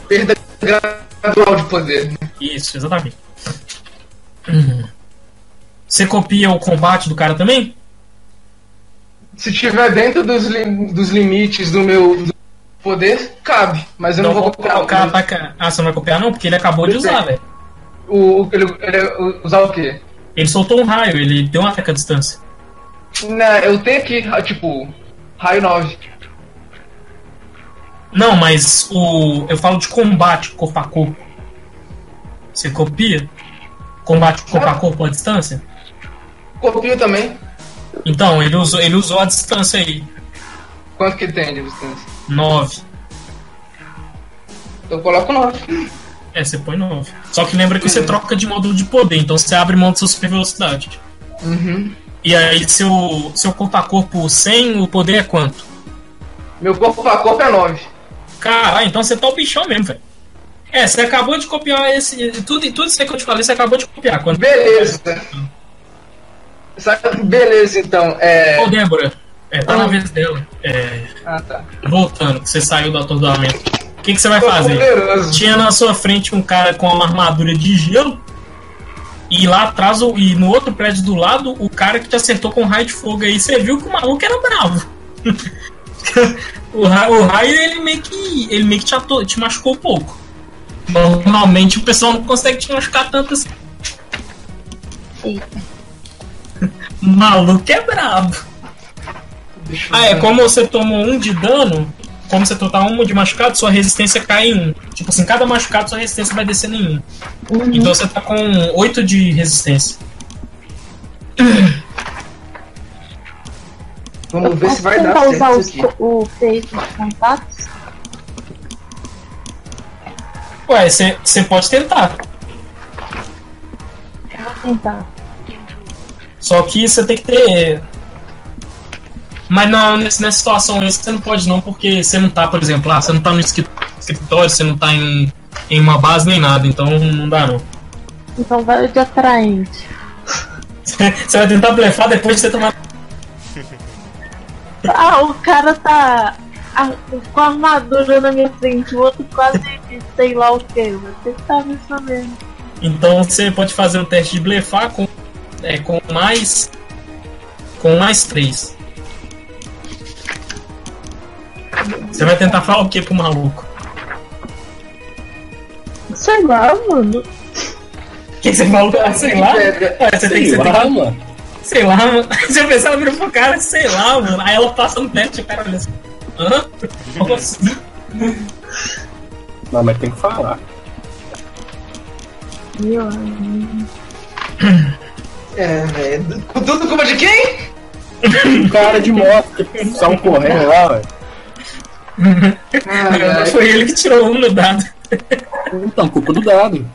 Speaker 4: Perda gradual de poder.
Speaker 1: Isso, exatamente. Você copia o combate do cara também?
Speaker 4: Se tiver dentro dos limites do meu poder, cabe. Mas eu não vou copiar.
Speaker 1: O cara ataca... você não vai copiar não? Porque ele acabou de usar, velho.
Speaker 4: Ele usar o quê?
Speaker 1: Ele soltou um raio, ele deu um ataque à distância.
Speaker 4: Não, eu tenho aqui, tipo, raio 9.
Speaker 1: Não, mas eu falo de combate corpo a corpo. Você copia? Combate corpo a corpo à distância?
Speaker 4: Copio também.
Speaker 1: Então, ele usou a distância aí.
Speaker 4: Quanto que tem de distância?
Speaker 1: 9.
Speaker 4: Eu coloco 9.
Speaker 1: Você põe 9. Só que lembra que você troca de módulo de poder, então você abre mão da sua super velocidade.
Speaker 4: Uhum.
Speaker 1: E aí, seu corpo a corpo sem o poder é quanto?
Speaker 4: Meu corpo a corpo é 9.
Speaker 1: Caralho, então você tá o bichão mesmo, velho. Você acabou de copiar tudo isso aí que eu te falei, você acabou de copiar.
Speaker 4: Beleza. Beleza, então.
Speaker 1: Ô, Débora, tá na vez dela.
Speaker 4: Tá.
Speaker 1: Voltando, que você saiu do atordoamento. O que você vai fazer?
Speaker 4: Poderoso.
Speaker 1: Tinha na sua frente um cara com uma armadura de gelo. E lá atrás, e no outro prédio do lado, o cara que te acertou com um raio de fogo aí. Você viu que o maluco era bravo. O raio, ele meio que te machucou um pouco. Normalmente o pessoal não consegue te machucar tanto assim. O maluco é brabo. Como você tomou 1 de dano, como você tomar 1 de machucado, sua resistência cai em 1. Tipo assim, cada machucado sua resistência vai descendo em 1. Então você tá com 8 de resistência.
Speaker 4: Vamos ver se vai dar
Speaker 5: certo.
Speaker 4: Usar
Speaker 5: o feito de contatos?
Speaker 1: Você pode tentar.
Speaker 5: Eu vou tentar.
Speaker 1: Só que você tem que ter. Mas não, nessa situação aí você não pode não, porque você não tá, por exemplo, você não tá no escritório, você não tá em uma base nem nada, então não dá não.
Speaker 5: Então vai de atraente.
Speaker 1: Você vai tentar blefar depois de você tomar.
Speaker 5: O cara tá com a armadura na minha frente, o outro quase sei lá o que. Você tá me sabendo.
Speaker 1: Então você pode fazer o teste de blefar com mais 3. Você vai tentar falar o que pro maluco?
Speaker 5: Sei lá, mano.
Speaker 1: O que você falou? Sei lá? Você tem que
Speaker 3: mano.
Speaker 1: Sei lá, mano. Você pensa, ela virou pro cara, sei lá, mano. Aí ela passa no teste e o cara olha assim. Hã? Como assim?
Speaker 3: Não, mas tem que falar.
Speaker 4: Velho. Tudo culpa de quem?
Speaker 3: Cara de moto que saiu correndo lá, velho.
Speaker 1: Não foi ele que tirou no dado.
Speaker 3: Então, culpa do dado.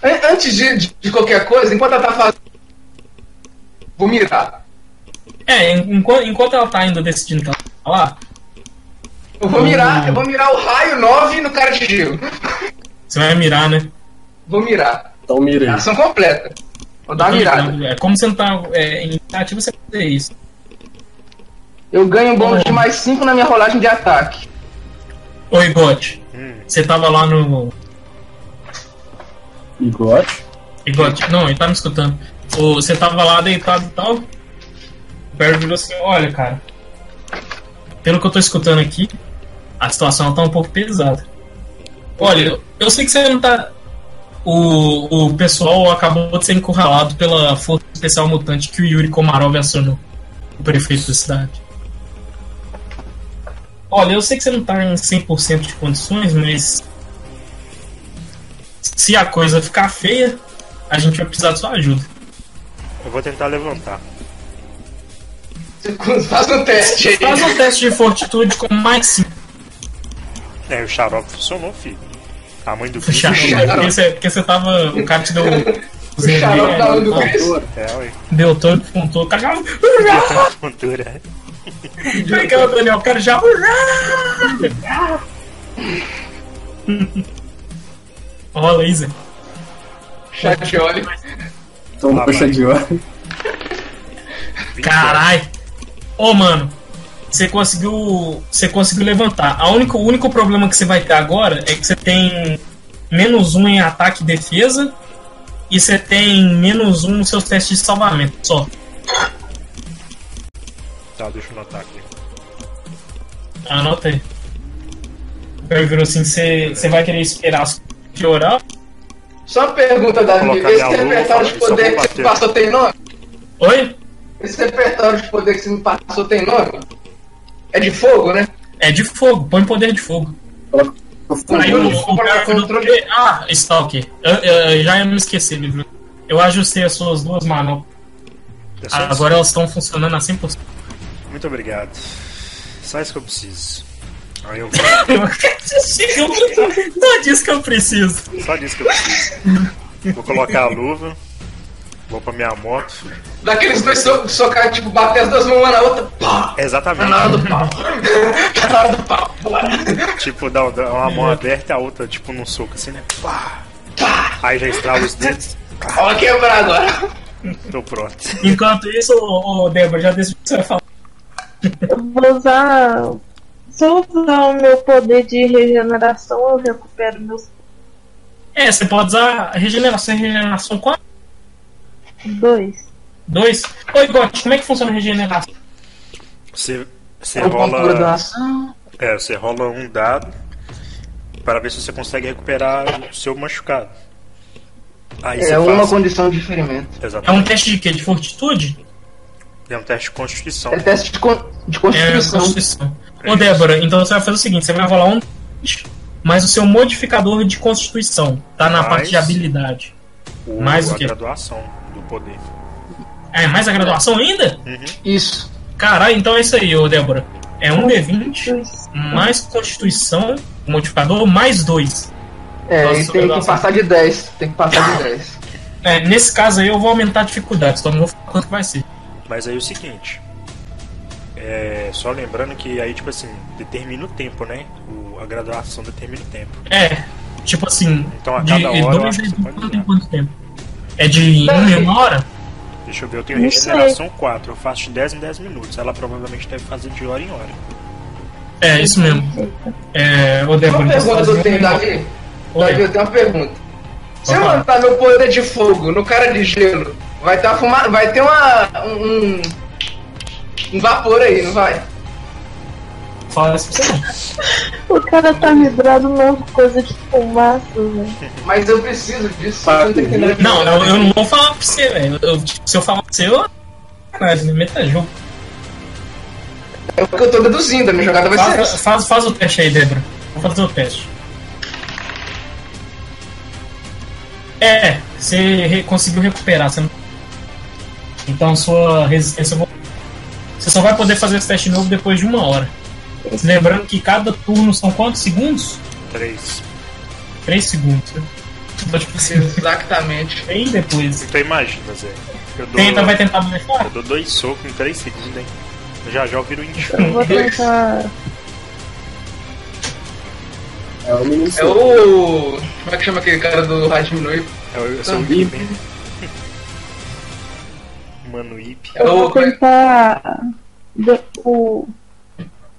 Speaker 4: Antes de qualquer coisa, enquanto ela tá fazendo. Vou mirar.
Speaker 1: Enquanto ela tá ainda decidindo que ela tá lá.
Speaker 4: Eu vou mirar o raio 9 no cara de gelo.
Speaker 1: Você vai mirar, né?
Speaker 4: Vou mirar.
Speaker 3: Então mirei.
Speaker 4: Ação completa. Vou dar uma mirada.
Speaker 1: Como você não tá em iniciativa, você pode fazer isso.
Speaker 4: Eu ganho um bônus de mais 5 na minha rolagem de ataque.
Speaker 1: Oi, Gotti. Você tava lá no.
Speaker 3: Igote?
Speaker 1: Não, ele tá me escutando. Você tava lá deitado e tal. O Barry virou assim: olha, cara. Pelo que eu tô escutando aqui, a situação tá um pouco pesada. Olha, eu sei que você não tá. O pessoal acabou de ser encurralado pela Força Especial Mutante que o Yuri Komarov acionou, o prefeito da cidade. Olha, eu sei que você não tá em 100% de condições, mas se a coisa ficar feia, a gente vai precisar de sua ajuda.
Speaker 2: Eu vou tentar levantar.
Speaker 4: Faz um teste aí.
Speaker 1: Faz um teste de fortitude com mais 5.
Speaker 2: O xarope funcionou, filho. A mãe do filho.
Speaker 1: Porque você tava. O cara te deu.
Speaker 4: O xarope da mãe do Cristo.
Speaker 1: Deu todo, pontou. O cara já.
Speaker 2: Montura.
Speaker 1: Vem cá, Daniel, o cara já. Ó, laser.
Speaker 4: Chá de óleo.
Speaker 3: Toma coxa de óleo.
Speaker 1: Carai! Ô, mano, você conseguiu levantar. O único problema que você vai ter agora é que você tem -1 em ataque e defesa e você tem -1 nos seus testes de salvamento, só.
Speaker 2: Tá, deixa eu anotar aqui.
Speaker 1: Anota aí. Ele virou assim, você vai querer esperar piorar?
Speaker 4: Só uma pergunta, Davi. Esse repertório de poder que você passou tem nome?
Speaker 1: Oi?
Speaker 4: Esse repertório de poder que você me passou tem nome? É de fogo, né?
Speaker 1: É de fogo, põe poder de fogo. Aí o cara controle. Stalker. Eu já ia me esquecer, viu? Eu ajustei as suas duas manoplas. Agora elas estão funcionando a 100%.
Speaker 2: Muito obrigado. Só isso que eu preciso. Aí eu
Speaker 1: Só disso que eu preciso.
Speaker 2: Só disso que eu preciso. Vou colocar a luva. Vou pra minha moto.
Speaker 4: Daqueles dois socar, tipo, bater as duas mãos uma na outra. Pá!
Speaker 2: Exatamente.
Speaker 4: Tá na hora do pau. Tá na hora do pau. Bora.
Speaker 2: Tipo, dá uma mão aberta e a outra, tipo, num soco assim, né? Pá! Aí já estrala os dedos.
Speaker 4: Ó, quebrar agora.
Speaker 2: Tô pronto.
Speaker 1: Enquanto isso, Débora, já decidiu o que você vai falar.
Speaker 5: Eu vou usar. Se eu usar o meu poder de regeneração, eu recupero meus.
Speaker 1: Você pode usar regeneração quanto?
Speaker 5: 2.
Speaker 1: Oi, Gotti, como é que funciona a regeneração?
Speaker 2: Você
Speaker 4: Rola.
Speaker 2: rola. Você rola um dado para ver se você consegue recuperar o seu machucado. Aí você
Speaker 4: uma
Speaker 2: faz.
Speaker 4: condição de ferimento.
Speaker 1: É
Speaker 2: Exatamente.
Speaker 1: um teste de quê? De fortitude?
Speaker 2: É um teste de constituição.
Speaker 4: É teste de constituição.
Speaker 1: Constituição. Ô, Débora, então você vai fazer o seguinte: você vai rolar um mais o seu modificador de constituição. Tá na
Speaker 2: Mais
Speaker 1: parte de habilidade. Mais o
Speaker 2: a
Speaker 1: quê?
Speaker 2: graduação do poder.
Speaker 1: Mais a graduação ainda?
Speaker 4: Isso.
Speaker 1: Caralho, então é isso aí, ô Débora. É um D20 mais constituição, modificador, mais 2.
Speaker 4: E tem que passar de 10. Tem que passar de 10.
Speaker 1: Nesse caso aí eu vou aumentar a dificuldade, só não vou falar quanto que vai ser.
Speaker 2: Mas aí é o seguinte. Só lembrando que aí, tipo assim, determina o tempo, né? A graduação determina o tempo.
Speaker 1: Tipo assim,
Speaker 2: Então a cada hora eu acho que você pode
Speaker 1: não tem
Speaker 2: usar.
Speaker 1: quanto tempo? É de 1 hora?
Speaker 2: Deixa eu ver, eu tenho
Speaker 5: Não sei.
Speaker 2: regeneração 4, eu faço de 10 em 10 minutos. Ela provavelmente deve fazer de hora em hora.
Speaker 1: É, isso mesmo. Ô Débora,
Speaker 4: Uma pergunta que eu tenho, Davi.
Speaker 1: Oi.
Speaker 4: Davi, eu tenho uma pergunta. Se eu
Speaker 1: Opa.
Speaker 4: mandar meu poder de fogo no cara de gelo, vai ter um vapor aí, não vai?
Speaker 1: Fala isso pra você não.
Speaker 5: O cara tá vidrado numa coisa de fumaça, velho.
Speaker 4: Mas eu preciso disso.
Speaker 3: Para
Speaker 4: Você não tá entendendo?
Speaker 1: Não, eu não vou falar pra você, velho. Se eu falar pra você, eu. Caralho, me meta jogo.
Speaker 4: É o que eu tô deduzindo, a minha jogada vai ser essa.
Speaker 1: Faz o teste aí, Débora. Vou fazer o teste. Você conseguiu recuperar. Você não... Então sua resistência. Você só vai poder fazer esse teste novo depois de 1 hora. Lembrando que cada turno são quantos segundos?
Speaker 2: 3.
Speaker 1: 3 segundos. Né? Então, tipo assim,
Speaker 4: Exatamente.
Speaker 1: bem depois.
Speaker 2: Então imagina, Zé.
Speaker 1: Vai tentar blefar?
Speaker 2: Eu dou 2 socos em 3 segundos, hein? Já eu viro um
Speaker 5: Eu
Speaker 2: inferno.
Speaker 5: vou tentar.
Speaker 3: É o menino.
Speaker 4: É o. Como é que chama aquele cara do Rádio Minui?
Speaker 2: Eu sou o Iben. Mano, Ip.
Speaker 4: É
Speaker 5: Eu vou
Speaker 4: o.
Speaker 5: tentar.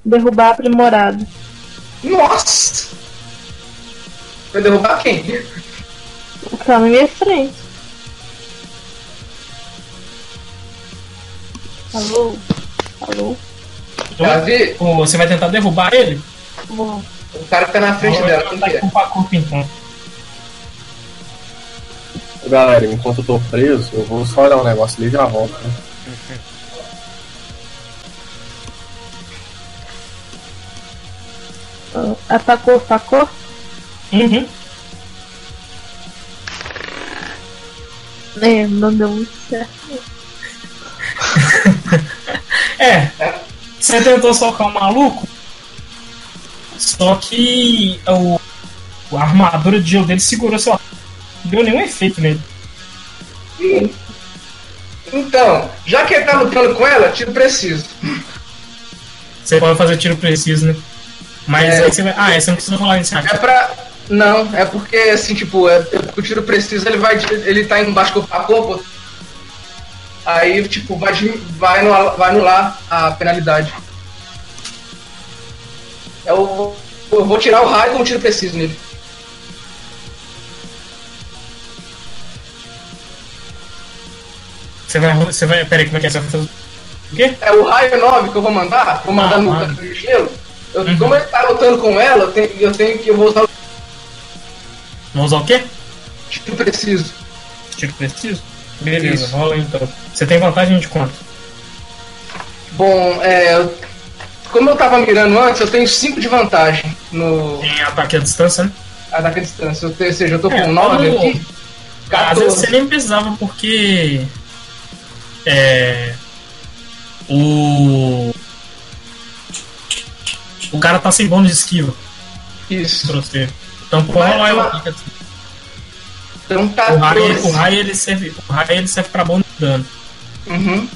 Speaker 5: Derrubar aprimorado.
Speaker 4: Nossa! Vai derrubar quem?
Speaker 5: O que tá na minha frente. Alô? Alô?
Speaker 4: Davi,
Speaker 1: Você vai tentar derrubar ele?
Speaker 5: Bom,
Speaker 4: o cara que tá na frente dela, quem que é?
Speaker 1: Corpo a corpo, então.
Speaker 3: Galera, enquanto eu tô preso, eu vou só olhar um negócio ali e já volto, né?
Speaker 5: atacou.
Speaker 1: Uhum.
Speaker 5: Não deu muito certo.
Speaker 1: Você tentou socar o maluco, só que a armadura de gelo dele segurou seu ataque. Não deu nenhum efeito nele.
Speaker 4: Então, já que ele tá lutando com ela, tiro preciso.
Speaker 1: Você pode fazer tiro preciso, né? Mas
Speaker 4: É.
Speaker 1: aí você vai. Você não precisa rolar iniciativa.
Speaker 4: É pra. Não, é porque assim, tipo, o tiro preciso ele tá embaixo do corpo. Aí, tipo, vai anular a penalidade. Eu vou tirar o raio com um tiro preciso nele.
Speaker 1: Você vai. Peraí, como é que é? Você vai fazer o quê?
Speaker 4: É o raio 9 que eu vou mandar no
Speaker 1: Ah.
Speaker 4: cara de gelo. Como ele tá lutando com ela, eu vou usar o
Speaker 1: Vamos usar o quê?
Speaker 4: tiro preciso.
Speaker 1: Tiro preciso? Beleza,
Speaker 4: Isso.
Speaker 1: rola então. Você tem vantagem de quanto?
Speaker 4: Bom, como eu tava mirando antes, eu tenho 5 de vantagem no
Speaker 1: Tem ataque à distância, né?
Speaker 4: ataque à distância. Ou seja, eu tô com
Speaker 1: É,
Speaker 4: 9
Speaker 1: como-
Speaker 4: aqui.
Speaker 1: Às vezes
Speaker 4: 14.
Speaker 1: você nem precisava porque. O cara tá sem bônus de esquiva
Speaker 4: Isso.
Speaker 1: pra você. Então pode
Speaker 4: Mas-
Speaker 1: rolar o
Speaker 4: mas-
Speaker 1: ataque à distância.
Speaker 4: Então tá.
Speaker 1: O raio ele serve pra bônus de dano.
Speaker 4: Uhum.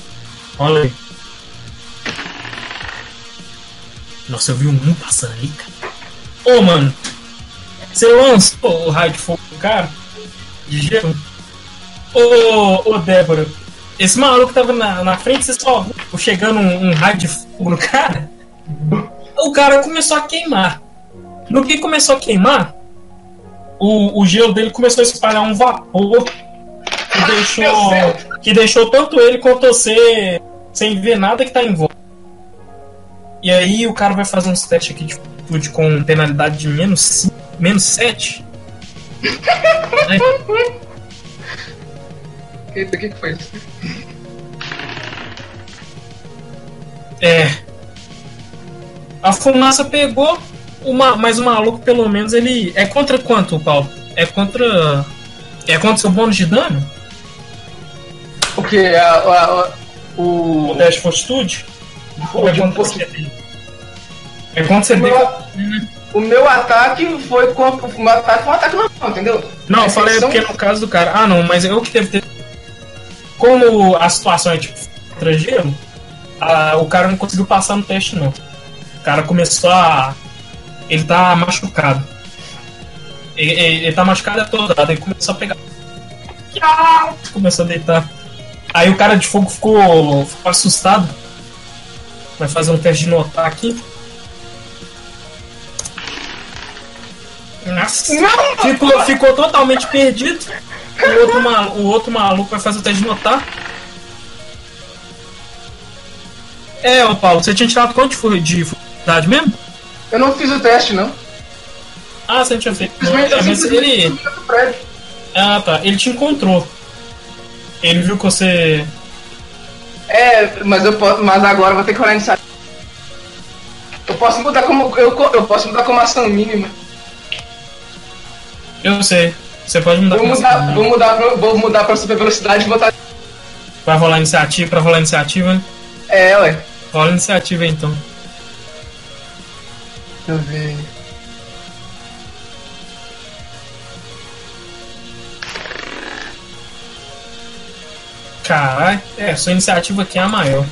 Speaker 1: Olha aí. Nossa, eu vi um passando ali, cara. Ô, mano. Você lançou o raio de fogo do cara? De gelo? Ô, Débora. Esse maluco tava na frente, você só viu chegando um raio de fogo no cara? O cara começou a queimar. No que começou a queimar, o gelo dele começou a espalhar um vapor que deixou tanto ele quanto você sem ver nada que tá em volta. E aí o cara vai fazer uns testes aqui de fortitude com penalidade de menos 7.
Speaker 4: Eita, o que foi isso?
Speaker 1: A fumaça pegou, mas o maluco pelo menos ele. É contra quanto, Paulo? É contra seu bônus de dano?
Speaker 4: O que?
Speaker 1: O teste de fortitude? Ou é
Speaker 4: de
Speaker 1: contra
Speaker 4: fortitude.
Speaker 1: você? É quando você
Speaker 4: Não.
Speaker 1: deita.
Speaker 4: O meu ataque foi o meu ataque foi um ataque normal, entendeu?
Speaker 1: Não, eu falei porque no caso do cara. Ah, não, mas eu que devo ter. Como a situação é tipo estrangeiro, o cara não conseguiu passar no teste, não. O cara começou a. Ele tá machucado. Ele tá machucado atordado, ele começou a pegar. Começou a deitar. Aí o cara de fogo ficou assustado. Vai fazer um teste de notar aqui. Nossa, ficou totalmente perdido. O outro maluco vai fazer o teste de notar. Ô Paulo, você tinha tirado quanto de dificuldade mesmo?
Speaker 4: Eu não fiz o teste, não.
Speaker 1: Ah, você não tinha feito.
Speaker 4: Mas ele...
Speaker 1: Ah, tá. Ele te encontrou. Ele viu que você...
Speaker 4: mas agora eu vou ter que rolar iniciativa. Eu posso mudar como ação mínima.
Speaker 1: Eu sei. Você pode mudar.
Speaker 4: Vou mudar pra super velocidade e botar.
Speaker 1: Vai rolar iniciativa, pra rolar iniciativa?
Speaker 4: Ué.
Speaker 1: Rola iniciativa então.
Speaker 4: Deixa eu ver.
Speaker 1: Caralho, sua iniciativa aqui é a maior.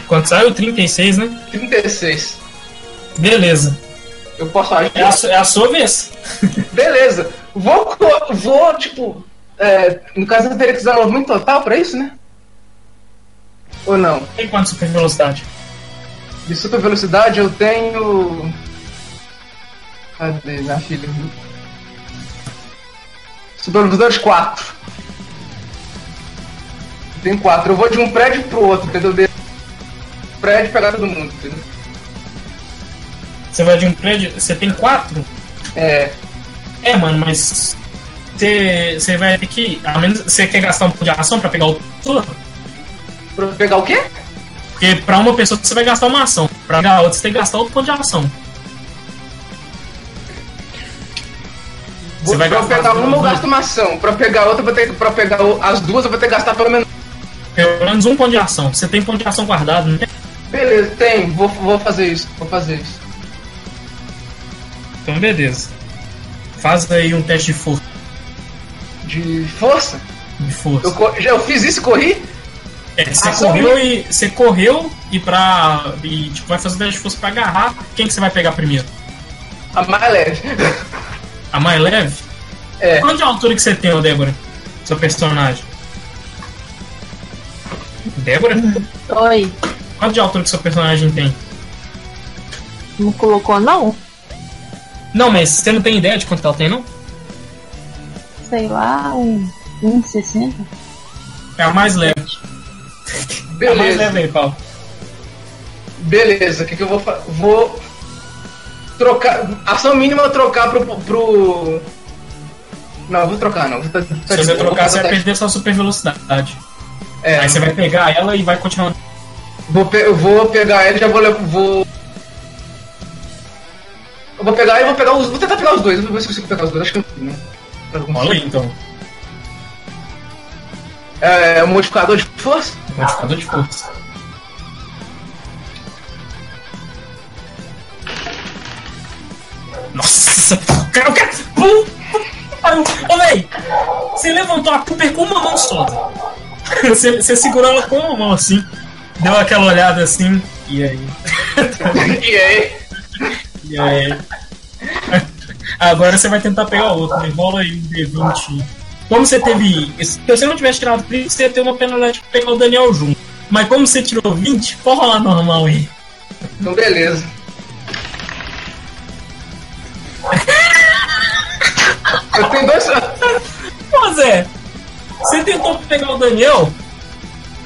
Speaker 1: Quanto saiu? 36, né?
Speaker 4: 36.
Speaker 1: Beleza.
Speaker 4: Eu posso agir?
Speaker 1: É a sua vez.
Speaker 4: Beleza. Vou tipo... no caso eu teria que usar movimento total pra isso, né? Ou não?
Speaker 1: Tem quanto super velocidade?
Speaker 4: De super velocidade eu tenho... Cadê minha filha? Super velocidade 4. Tem 4. Eu vou de um prédio pro outro, entendeu? Prédio pegar todo mundo, entendeu?
Speaker 1: Você vai de um prédio... Você tem 4? Mano, mas... Você vai ter que... A menos você quer gastar um ponto de ação pra pegar outra pessoa?
Speaker 4: Pra pegar o quê?
Speaker 1: Porque pra uma pessoa você vai gastar uma ação. Pra pegar a outra você tem que gastar outro ponto de ação.
Speaker 4: Pra pegar uma eu gasto uma ação. Pra pegar outra, pra pegar as duas eu vou ter que gastar pelo menos
Speaker 1: um ponto de ação. Você tem ponto de ação guardado, não tem?
Speaker 4: Beleza, tem. Vou fazer isso.
Speaker 1: Então beleza. Faz aí um teste de força.
Speaker 4: De força?
Speaker 1: De força.
Speaker 4: Eu fiz isso e corri?
Speaker 1: Você correu e tipo, vai fazer o teste de força pra agarrar. Quem que você vai pegar primeiro?
Speaker 4: A mais leve.
Speaker 1: A mais leve? Quanto de altura que você tem, Débora? Seu personagem? Débora?
Speaker 5: Oi.
Speaker 1: Quanto de altura que seu personagem tem?
Speaker 5: Não colocou, não?
Speaker 1: Não, mas você não tem ideia de quanto ela tem, não?
Speaker 5: Sei lá, 1,60.
Speaker 1: É a mais leve.
Speaker 4: Beleza.
Speaker 1: É a mais leve aí, Paulo.
Speaker 4: Beleza, o que eu vou trocar... Ação mínima eu trocar pro... Não, vou trocar não.
Speaker 1: Se você trocar, você vai perder sua super velocidade. Aí você vai pegar ela e vai continuar.
Speaker 4: Eu vou pegar ela e já vou... Eu vou pegar e vou tentar pegar os dois. Vou ver se eu consigo pegar os dois. Acho que eu não, né?
Speaker 1: Olha aí, então.
Speaker 4: O modificador de força?
Speaker 1: Modificador de força. Nossa, cara, o cara... Ô, véi, você levantou a Cooper com uma mão só. Você segurou ela com uma mão assim. Deu aquela olhada assim. E aí? E aí? Agora você vai tentar pegar outro, né? Rola aí um D20. Como você teve... Se você não tivesse tirado 30, você ia ter uma penalidade pra pegar o Daniel junto. Mas como você tirou 20, pode rolar normal aí.
Speaker 4: Então beleza. Eu tenho dois...
Speaker 1: Pô, Zé, você tentou pegar o Daniel,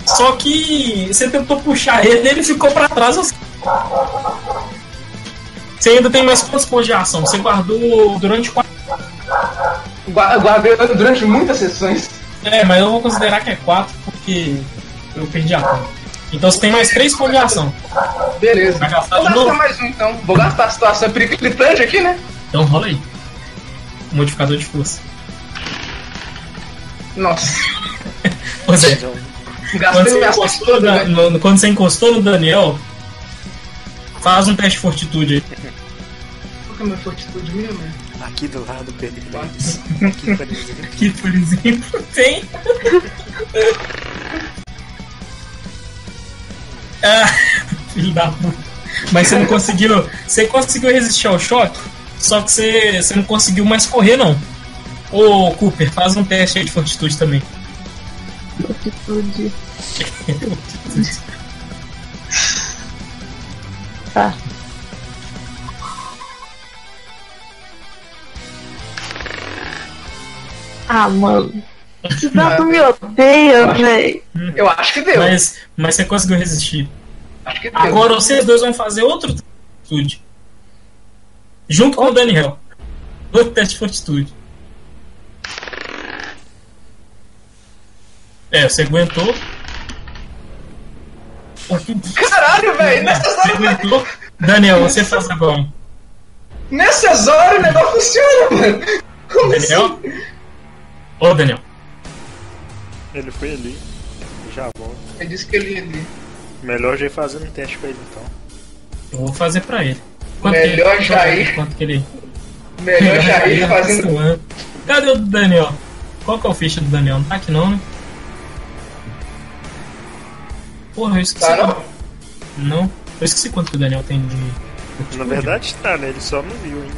Speaker 1: só que você tentou puxar ele e ele ficou pra trás assim. Você ainda tem mais quantos pontos de ação? Você guardou durante 4...
Speaker 4: Guardei durante muitas sessões.
Speaker 1: Mas eu vou considerar que é 4 porque eu perdi a conta. Então você tem mais 3 pontos de ação.
Speaker 4: Beleza.
Speaker 1: Vai gastar
Speaker 4: Vou
Speaker 1: de
Speaker 4: gastar
Speaker 1: novo?
Speaker 4: mais um então. Vou gastar a situação periclitante aqui, né?
Speaker 1: Então rola aí. Modificador de força.
Speaker 4: Nossa.
Speaker 1: Pois é.
Speaker 4: Gastei minhas forças todas, né?
Speaker 1: Quando você encostou no Daniel, Faz um teste de fortitude aí.
Speaker 4: Qual que é a minha fortitude mesmo?
Speaker 2: Aqui do lado, Pedro. Aqui, por exemplo.
Speaker 1: Aqui, por exemplo, tem. Ah, filho da puta. Mas você não conseguiu. Você conseguiu resistir ao choque, só que você não conseguiu mais correr, não. Ô, Cooper, faz um teste aí de fortitude também.
Speaker 5: Fortitude. Tá. Ah, mano. Esse dado me odeia, véi.
Speaker 4: Eu acho que deu.
Speaker 1: Mas você conseguiu resistir.
Speaker 4: Acho que deu.
Speaker 1: Agora vocês dois vão fazer outro teste de fortitude. Junto com o Daniel. Outro teste de fortitude. Você aguentou.
Speaker 4: Caralho, velho.
Speaker 1: Você aguentou. Daniel, você faz agora.
Speaker 4: Nessas horas o negócio funciona, mano. Como
Speaker 1: Daniel?
Speaker 4: assim?
Speaker 1: Ô, Daniel.
Speaker 2: Ele foi ali. Já volto.
Speaker 4: Ele disse que ele ia ali.
Speaker 2: Melhor já ir fazendo um teste pra ele então.
Speaker 1: Eu vou fazer pra ele.
Speaker 4: Melhor já ir.
Speaker 1: Quanto que ele...
Speaker 4: Melhor já ir fazendo.
Speaker 1: Cadê o do Daniel? Qual que é o ficha do Daniel? Não tá aqui não, né? Porra, eu esqueci.
Speaker 4: Tá não?
Speaker 1: Não. Eu esqueci quanto que o Daniel tem de...
Speaker 2: Na verdade tá, né? Ele só não viu ainda.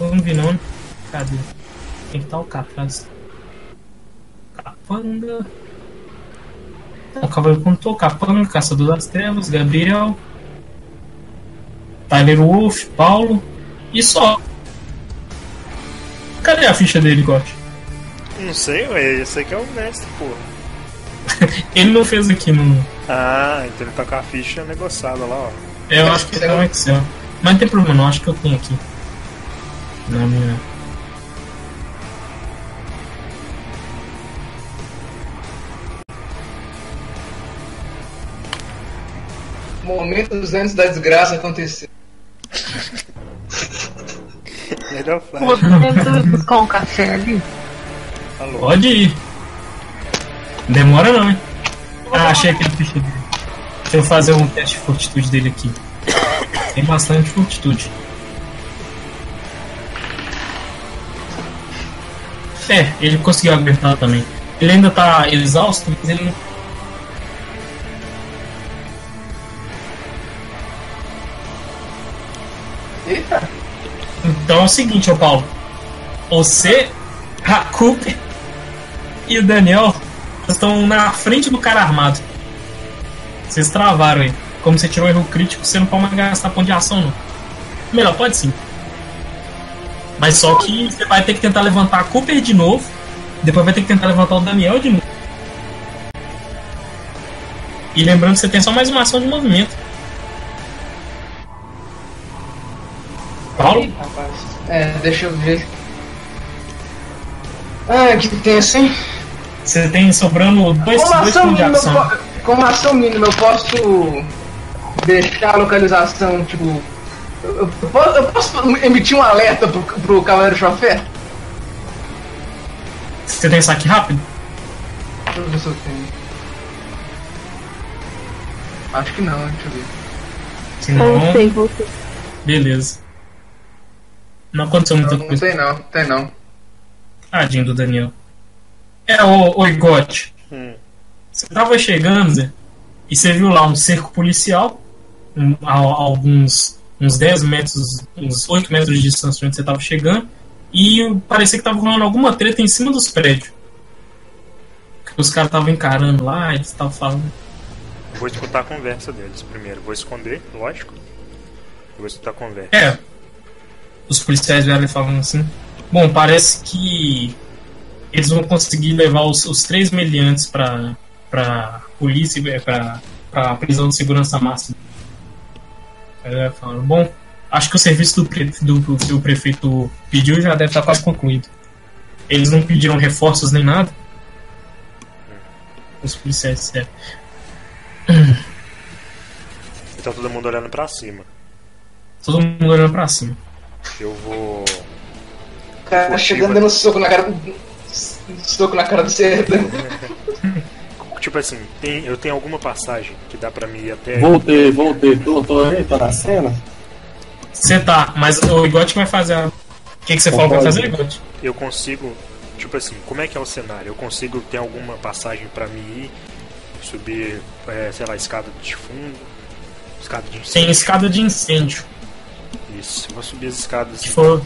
Speaker 1: Eu não vi não, né? Cadê? Tem que estar o Capaz. Capanga. O Cavaleiro contou, Capanga, Caçador das Trevas, Gabriel, Tyler Wolf, Paulo e só. Cadê a ficha dele, Gotti?
Speaker 2: Não sei, ué. Esse aqui é o mestre, porra.
Speaker 1: Ele não fez aqui no.
Speaker 2: Ah, então ele tá com a ficha negociada lá, ó.
Speaker 1: Eu acho que tá no Excel. Mas não tem problema, não. Acho que eu tenho aqui. Na minha.
Speaker 4: Momentos antes da desgraça acontecer.
Speaker 2: Melhor faz.
Speaker 5: Podendo buscar um café ali?
Speaker 2: Falou.
Speaker 1: Pode ir. Demora não, hein? Ah, achei aquele ficha dele. Deixa eu fazer um teste de fortitude dele aqui. Tem bastante fortitude. Ele conseguiu aguentar também. Ele ainda tá exausto, mas ele não.
Speaker 4: Eita!
Speaker 1: Então é o seguinte, ô Paulo. Você, a Cooper e o Daniel estão na frente do cara armado. Vocês travaram aí. Como você tirou erro crítico, você não pode mais gastar ponto de ação, não. Melhor, pode sim. Mas só que você vai ter que tentar levantar a Cooper de novo. Depois vai ter que tentar levantar o Daniel de novo. E lembrando que você tem só mais uma ação de movimento. Paulo?
Speaker 4: Rapaz. Deixa eu ver. Ah, que tenso, hein?
Speaker 1: Você tem sobrando dois pontos de ação.
Speaker 4: Como ação mínima, eu posso deixar a localização, tipo. Eu posso emitir um alerta pro Cavaleiro Chofé?
Speaker 1: Você tem saque rápido?
Speaker 4: Deixa eu ver se eu tenho. Acho que não, deixa eu ver.
Speaker 1: Se não,
Speaker 5: Eu sei, você.
Speaker 1: beleza. Não aconteceu muita
Speaker 4: Não
Speaker 1: coisa.
Speaker 4: tem não.
Speaker 1: Tadinho do Daniel. Ô Igote. Você tava chegando, Zé, e você viu lá um cerco policial, a uns 10 metros, uns 8 metros de distância onde você tava chegando, e parecia que tava rolando alguma treta em cima dos prédios. Que os caras estavam encarando lá, eles estavam falando.
Speaker 2: Vou escutar a conversa deles primeiro. Vou esconder, lógico. Vou escutar a conversa.
Speaker 1: Os policiais vieram falando assim. Bom, parece que eles vão conseguir levar os 3 meliantes pra polícia, pra prisão de segurança máxima. Aí falaram, bom, acho que o serviço do que o prefeito pediu já deve estar quase concluído. Eles não pediram reforços nem nada. Os policiais disseram.
Speaker 2: E tá todo mundo olhando pra cima.
Speaker 1: Todo mundo olhando pra cima.
Speaker 2: Eu vou.
Speaker 4: O cara chegando dando soco na cara do Sertão.
Speaker 2: tipo assim, eu tenho alguma passagem que dá pra mim ir até.
Speaker 3: Voltei. Tô aí, tô na cena.
Speaker 1: Você tá, mas o Igote vai fazer a... O que você falou pra fazer, Igote?
Speaker 2: Eu consigo, tipo assim, como é que é o cenário? Eu consigo ter alguma passagem pra mim ir, subir, sei lá, escada de fundo, escada de incêndio.
Speaker 1: Tem escada de incêndio.
Speaker 2: Isso, eu vou subir as escadas.
Speaker 1: Se for...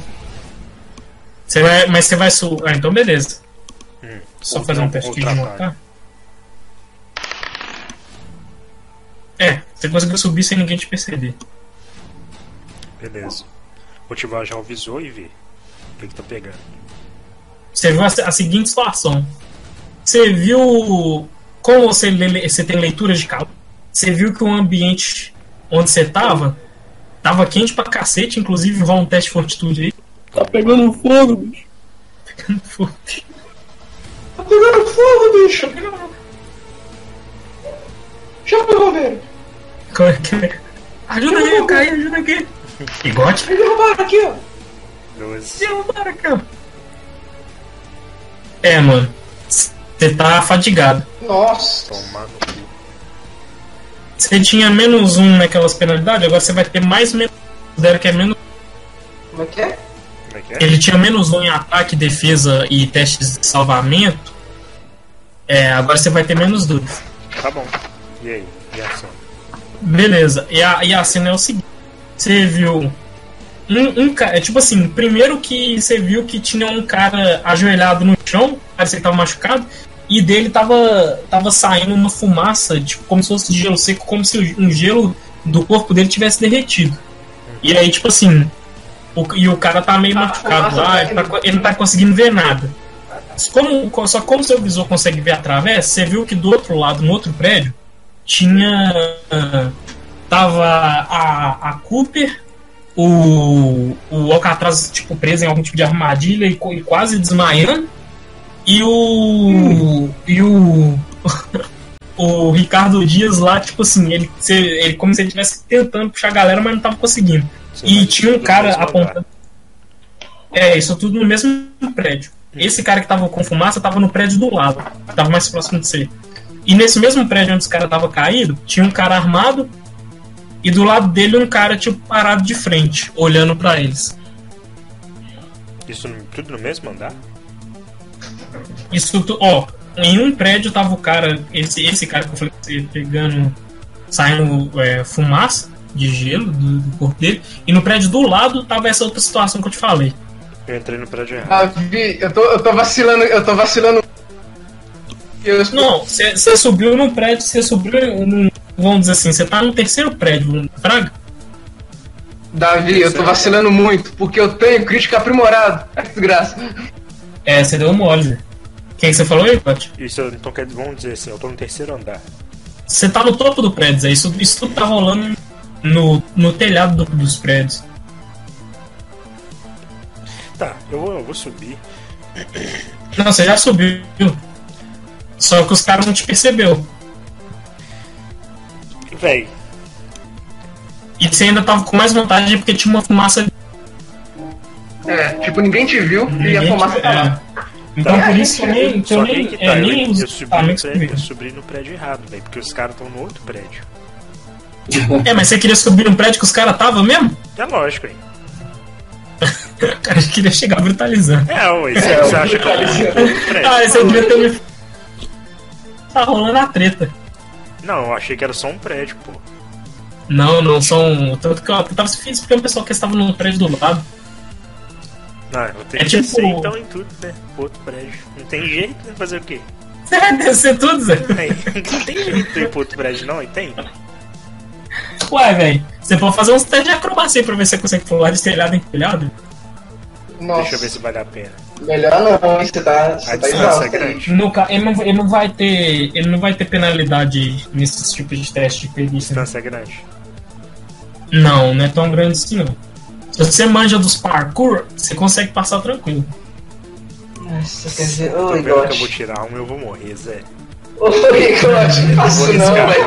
Speaker 1: Mas você vai subir... Ah, então beleza. Só fazer um teste de montar. Você conseguiu subir sem ninguém te perceber.
Speaker 2: Beleza. Vou ativar já o visor e ver o que tá pegando.
Speaker 1: Você viu a seguinte situação. Você viu... Como você tem leitura de calor, você viu que o ambiente onde você tava quente pra cacete, inclusive rola um teste de fortitude aí.
Speaker 3: Tá pegando fogo, bicho.
Speaker 1: Pegando fogo.
Speaker 4: Tá pegando fogo, bicho! Já pegou, velho!
Speaker 1: Como é que é? Ajuda aí, eu caí, ajuda aqui. Igote?
Speaker 4: Me derrubaram aqui, ó!
Speaker 2: 12.
Speaker 1: Derrubaram aqui, ó. Mano. Você tá fadigado.
Speaker 4: Nossa!
Speaker 2: Tomar no cu.
Speaker 1: Você tinha -1 naquelas penalidades, agora você vai ter mais -0, que é menos.
Speaker 4: Como é que é?
Speaker 2: Como é que é?
Speaker 1: Ele tinha -1 em ataque, defesa e testes de salvamento. Agora você vai ter -2.
Speaker 2: Tá bom. E aí? E a ação?
Speaker 1: Beleza. E a cena é o seguinte: você viu um cara. Tipo assim, primeiro que você viu que tinha um cara ajoelhado no chão, parecia que tava machucado, e dele tava saindo uma fumaça, tipo, como se fosse gelo seco, como se um gelo do corpo dele tivesse derretido. E aí, tipo assim, o cara tá meio machucado lá, ele não tá conseguindo ver nada. Só como seu visor consegue ver através, você viu que do outro lado, no outro prédio, tava a Cooper, o Alcatraz, tipo, preso em algum tipo de armadilha e quase desmaiando, e o Ricardo Dias lá, tipo assim, ele como se ele estivesse tentando puxar a galera, mas não tava conseguindo. E tinha um cara apontando. Isso tudo no mesmo prédio. Esse cara que tava com fumaça tava no prédio do lado, que tava mais próximo de você. E nesse mesmo prédio onde os caras tava caído, tinha um cara armado, e do lado dele um cara, tipo, parado de frente, olhando pra eles.
Speaker 2: Isso tudo no mesmo andar?
Speaker 1: Isso, em um prédio tava o cara, esse cara que eu falei, pegando, saindo fumaça de gelo do corpo dele, e no prédio do lado tava essa outra situação que eu te falei.
Speaker 2: Eu entrei no prédio errado.
Speaker 4: Eu tô vacilando.
Speaker 1: Não, você subiu num prédio, vamos dizer assim, você tá no terceiro prédio, Fraga?
Speaker 4: Davi, eu tô vacilando muito, porque eu tenho crítica aprimorado. Que desgraça.
Speaker 1: Você deu mole, né? O que você falou aí, Pati?
Speaker 2: Isso, então vamos dizer assim, eu tô no terceiro andar.
Speaker 1: Você tá no topo do prédio, Zé. Isso tudo tá rolando no telhado dos prédios.
Speaker 2: Tá, eu vou subir.
Speaker 1: Não, você já subiu. Só que os caras não te percebeu.
Speaker 2: Véi.
Speaker 1: E você ainda tava com mais vontade porque tinha uma fumaça.
Speaker 4: Tipo, ninguém te viu e a fumaça tá lá.
Speaker 1: Então por isso que eu nem
Speaker 2: eu subi no prédio errado, velho, porque os caras estão no outro prédio.
Speaker 1: Mas você queria subir no prédio que os caras estavam mesmo?
Speaker 2: É lógico, hein.
Speaker 1: O cara queria chegar brutalizando.
Speaker 2: Você acha que
Speaker 1: você devia ter me... Tá rolando a treta.
Speaker 2: Não, eu achei que era só um prédio, pô.
Speaker 1: Não são... Tanto que eu tava se explicando o pessoal que estava no prédio do lado.
Speaker 2: Não, eu vou ter que descer então em tudo, né? Outro prédio. Não tem jeito, né? Fazer o quê?
Speaker 1: Você vai descer tudo, Zé?
Speaker 2: Não tem jeito de ir pro outro prédio, não? Tem?
Speaker 1: Ué, velho, você pode fazer uns testes de acrobacia pra ver se você consegue pular de telhado em telhado?
Speaker 4: Nossa.
Speaker 2: Deixa eu ver se vale a pena.
Speaker 4: Melhor não, hein? Você tá
Speaker 2: distância é grande.
Speaker 1: Ele não vai ter penalidade nesses tipos de teste de perícia.
Speaker 2: Distância é grande?
Speaker 1: Não é tão grande assim não. Se você manja dos parkour, você consegue passar tranquilo.
Speaker 4: Nossa, quer dizer,
Speaker 2: Tô vendo que eu vou tirar eu vou morrer, Zé.
Speaker 4: Oi, Gotti, não faço isso não, velho.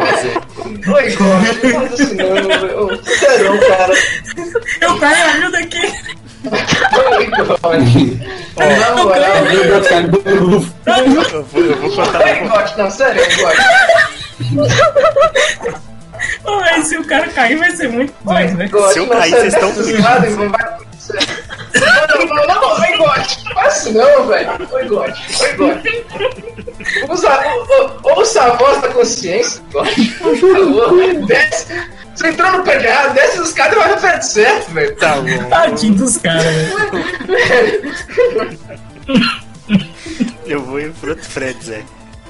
Speaker 4: Oi, Gotti, não faço isso não, velho. Sério, cara.
Speaker 1: Eu caí, ajuda aqui.
Speaker 4: Na moral,
Speaker 2: Eu vou contar.
Speaker 4: Oi, God, não, sério, God.
Speaker 1: Ai, se o cara cair vai ser muito doido, né?
Speaker 4: God,
Speaker 2: Se eu
Speaker 4: não,
Speaker 2: cair,
Speaker 4: sério,
Speaker 2: vocês estão
Speaker 4: desce
Speaker 2: doidos.
Speaker 4: escada e não vai acontecer. Não, oi, God. Não faz isso não, velho. Oi, God. Ouça a voz da consciência, God. Por favor, desce. Você entrou no pé errado, desce os caras e vai no pé certo, velho.
Speaker 2: Tá bom.
Speaker 1: Tadinho dos caras, velho.
Speaker 2: Eu vou ir pro outro Fred, Zé.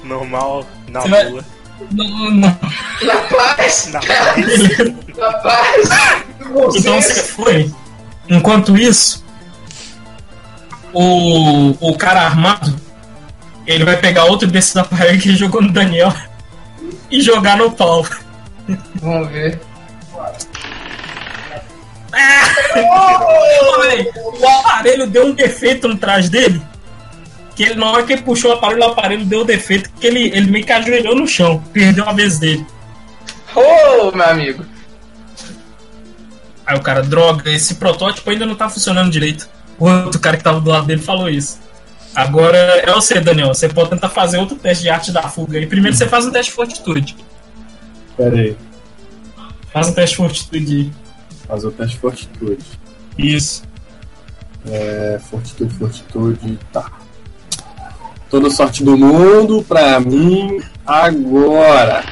Speaker 2: Normal, na
Speaker 1: Você vai-
Speaker 2: rua.
Speaker 1: Não.
Speaker 4: Na paz.
Speaker 2: Na paz.
Speaker 4: Na paz.
Speaker 1: Então você foi. Enquanto isso, o cara armado, ele vai pegar outro desses aparelhos que ele jogou no Daniel e jogar no pau.
Speaker 4: Vamos ver.
Speaker 1: O aparelho deu um defeito no traje dele. Que ele, na hora que ele puxou o aparelho deu um defeito, que ele meio que ajoelhou no chão, perdeu a vez dele.
Speaker 4: Ô, meu amigo.
Speaker 1: Aí o cara, droga, esse protótipo ainda não tá funcionando direito. O outro cara que tava do lado dele falou isso. Agora é você, Daniel. Você pode tentar fazer outro teste de arte da fuga. E primeiro você faz um teste de fortitude.
Speaker 3: Pera aí.
Speaker 1: Faz um teste de fortitude.
Speaker 3: Fazer o teste de fortitude.
Speaker 1: Isso.
Speaker 3: Fortitude, tá. Toda sorte do mundo pra mim agora.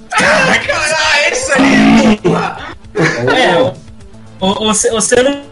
Speaker 4: Caralho, isso aí.
Speaker 1: Você não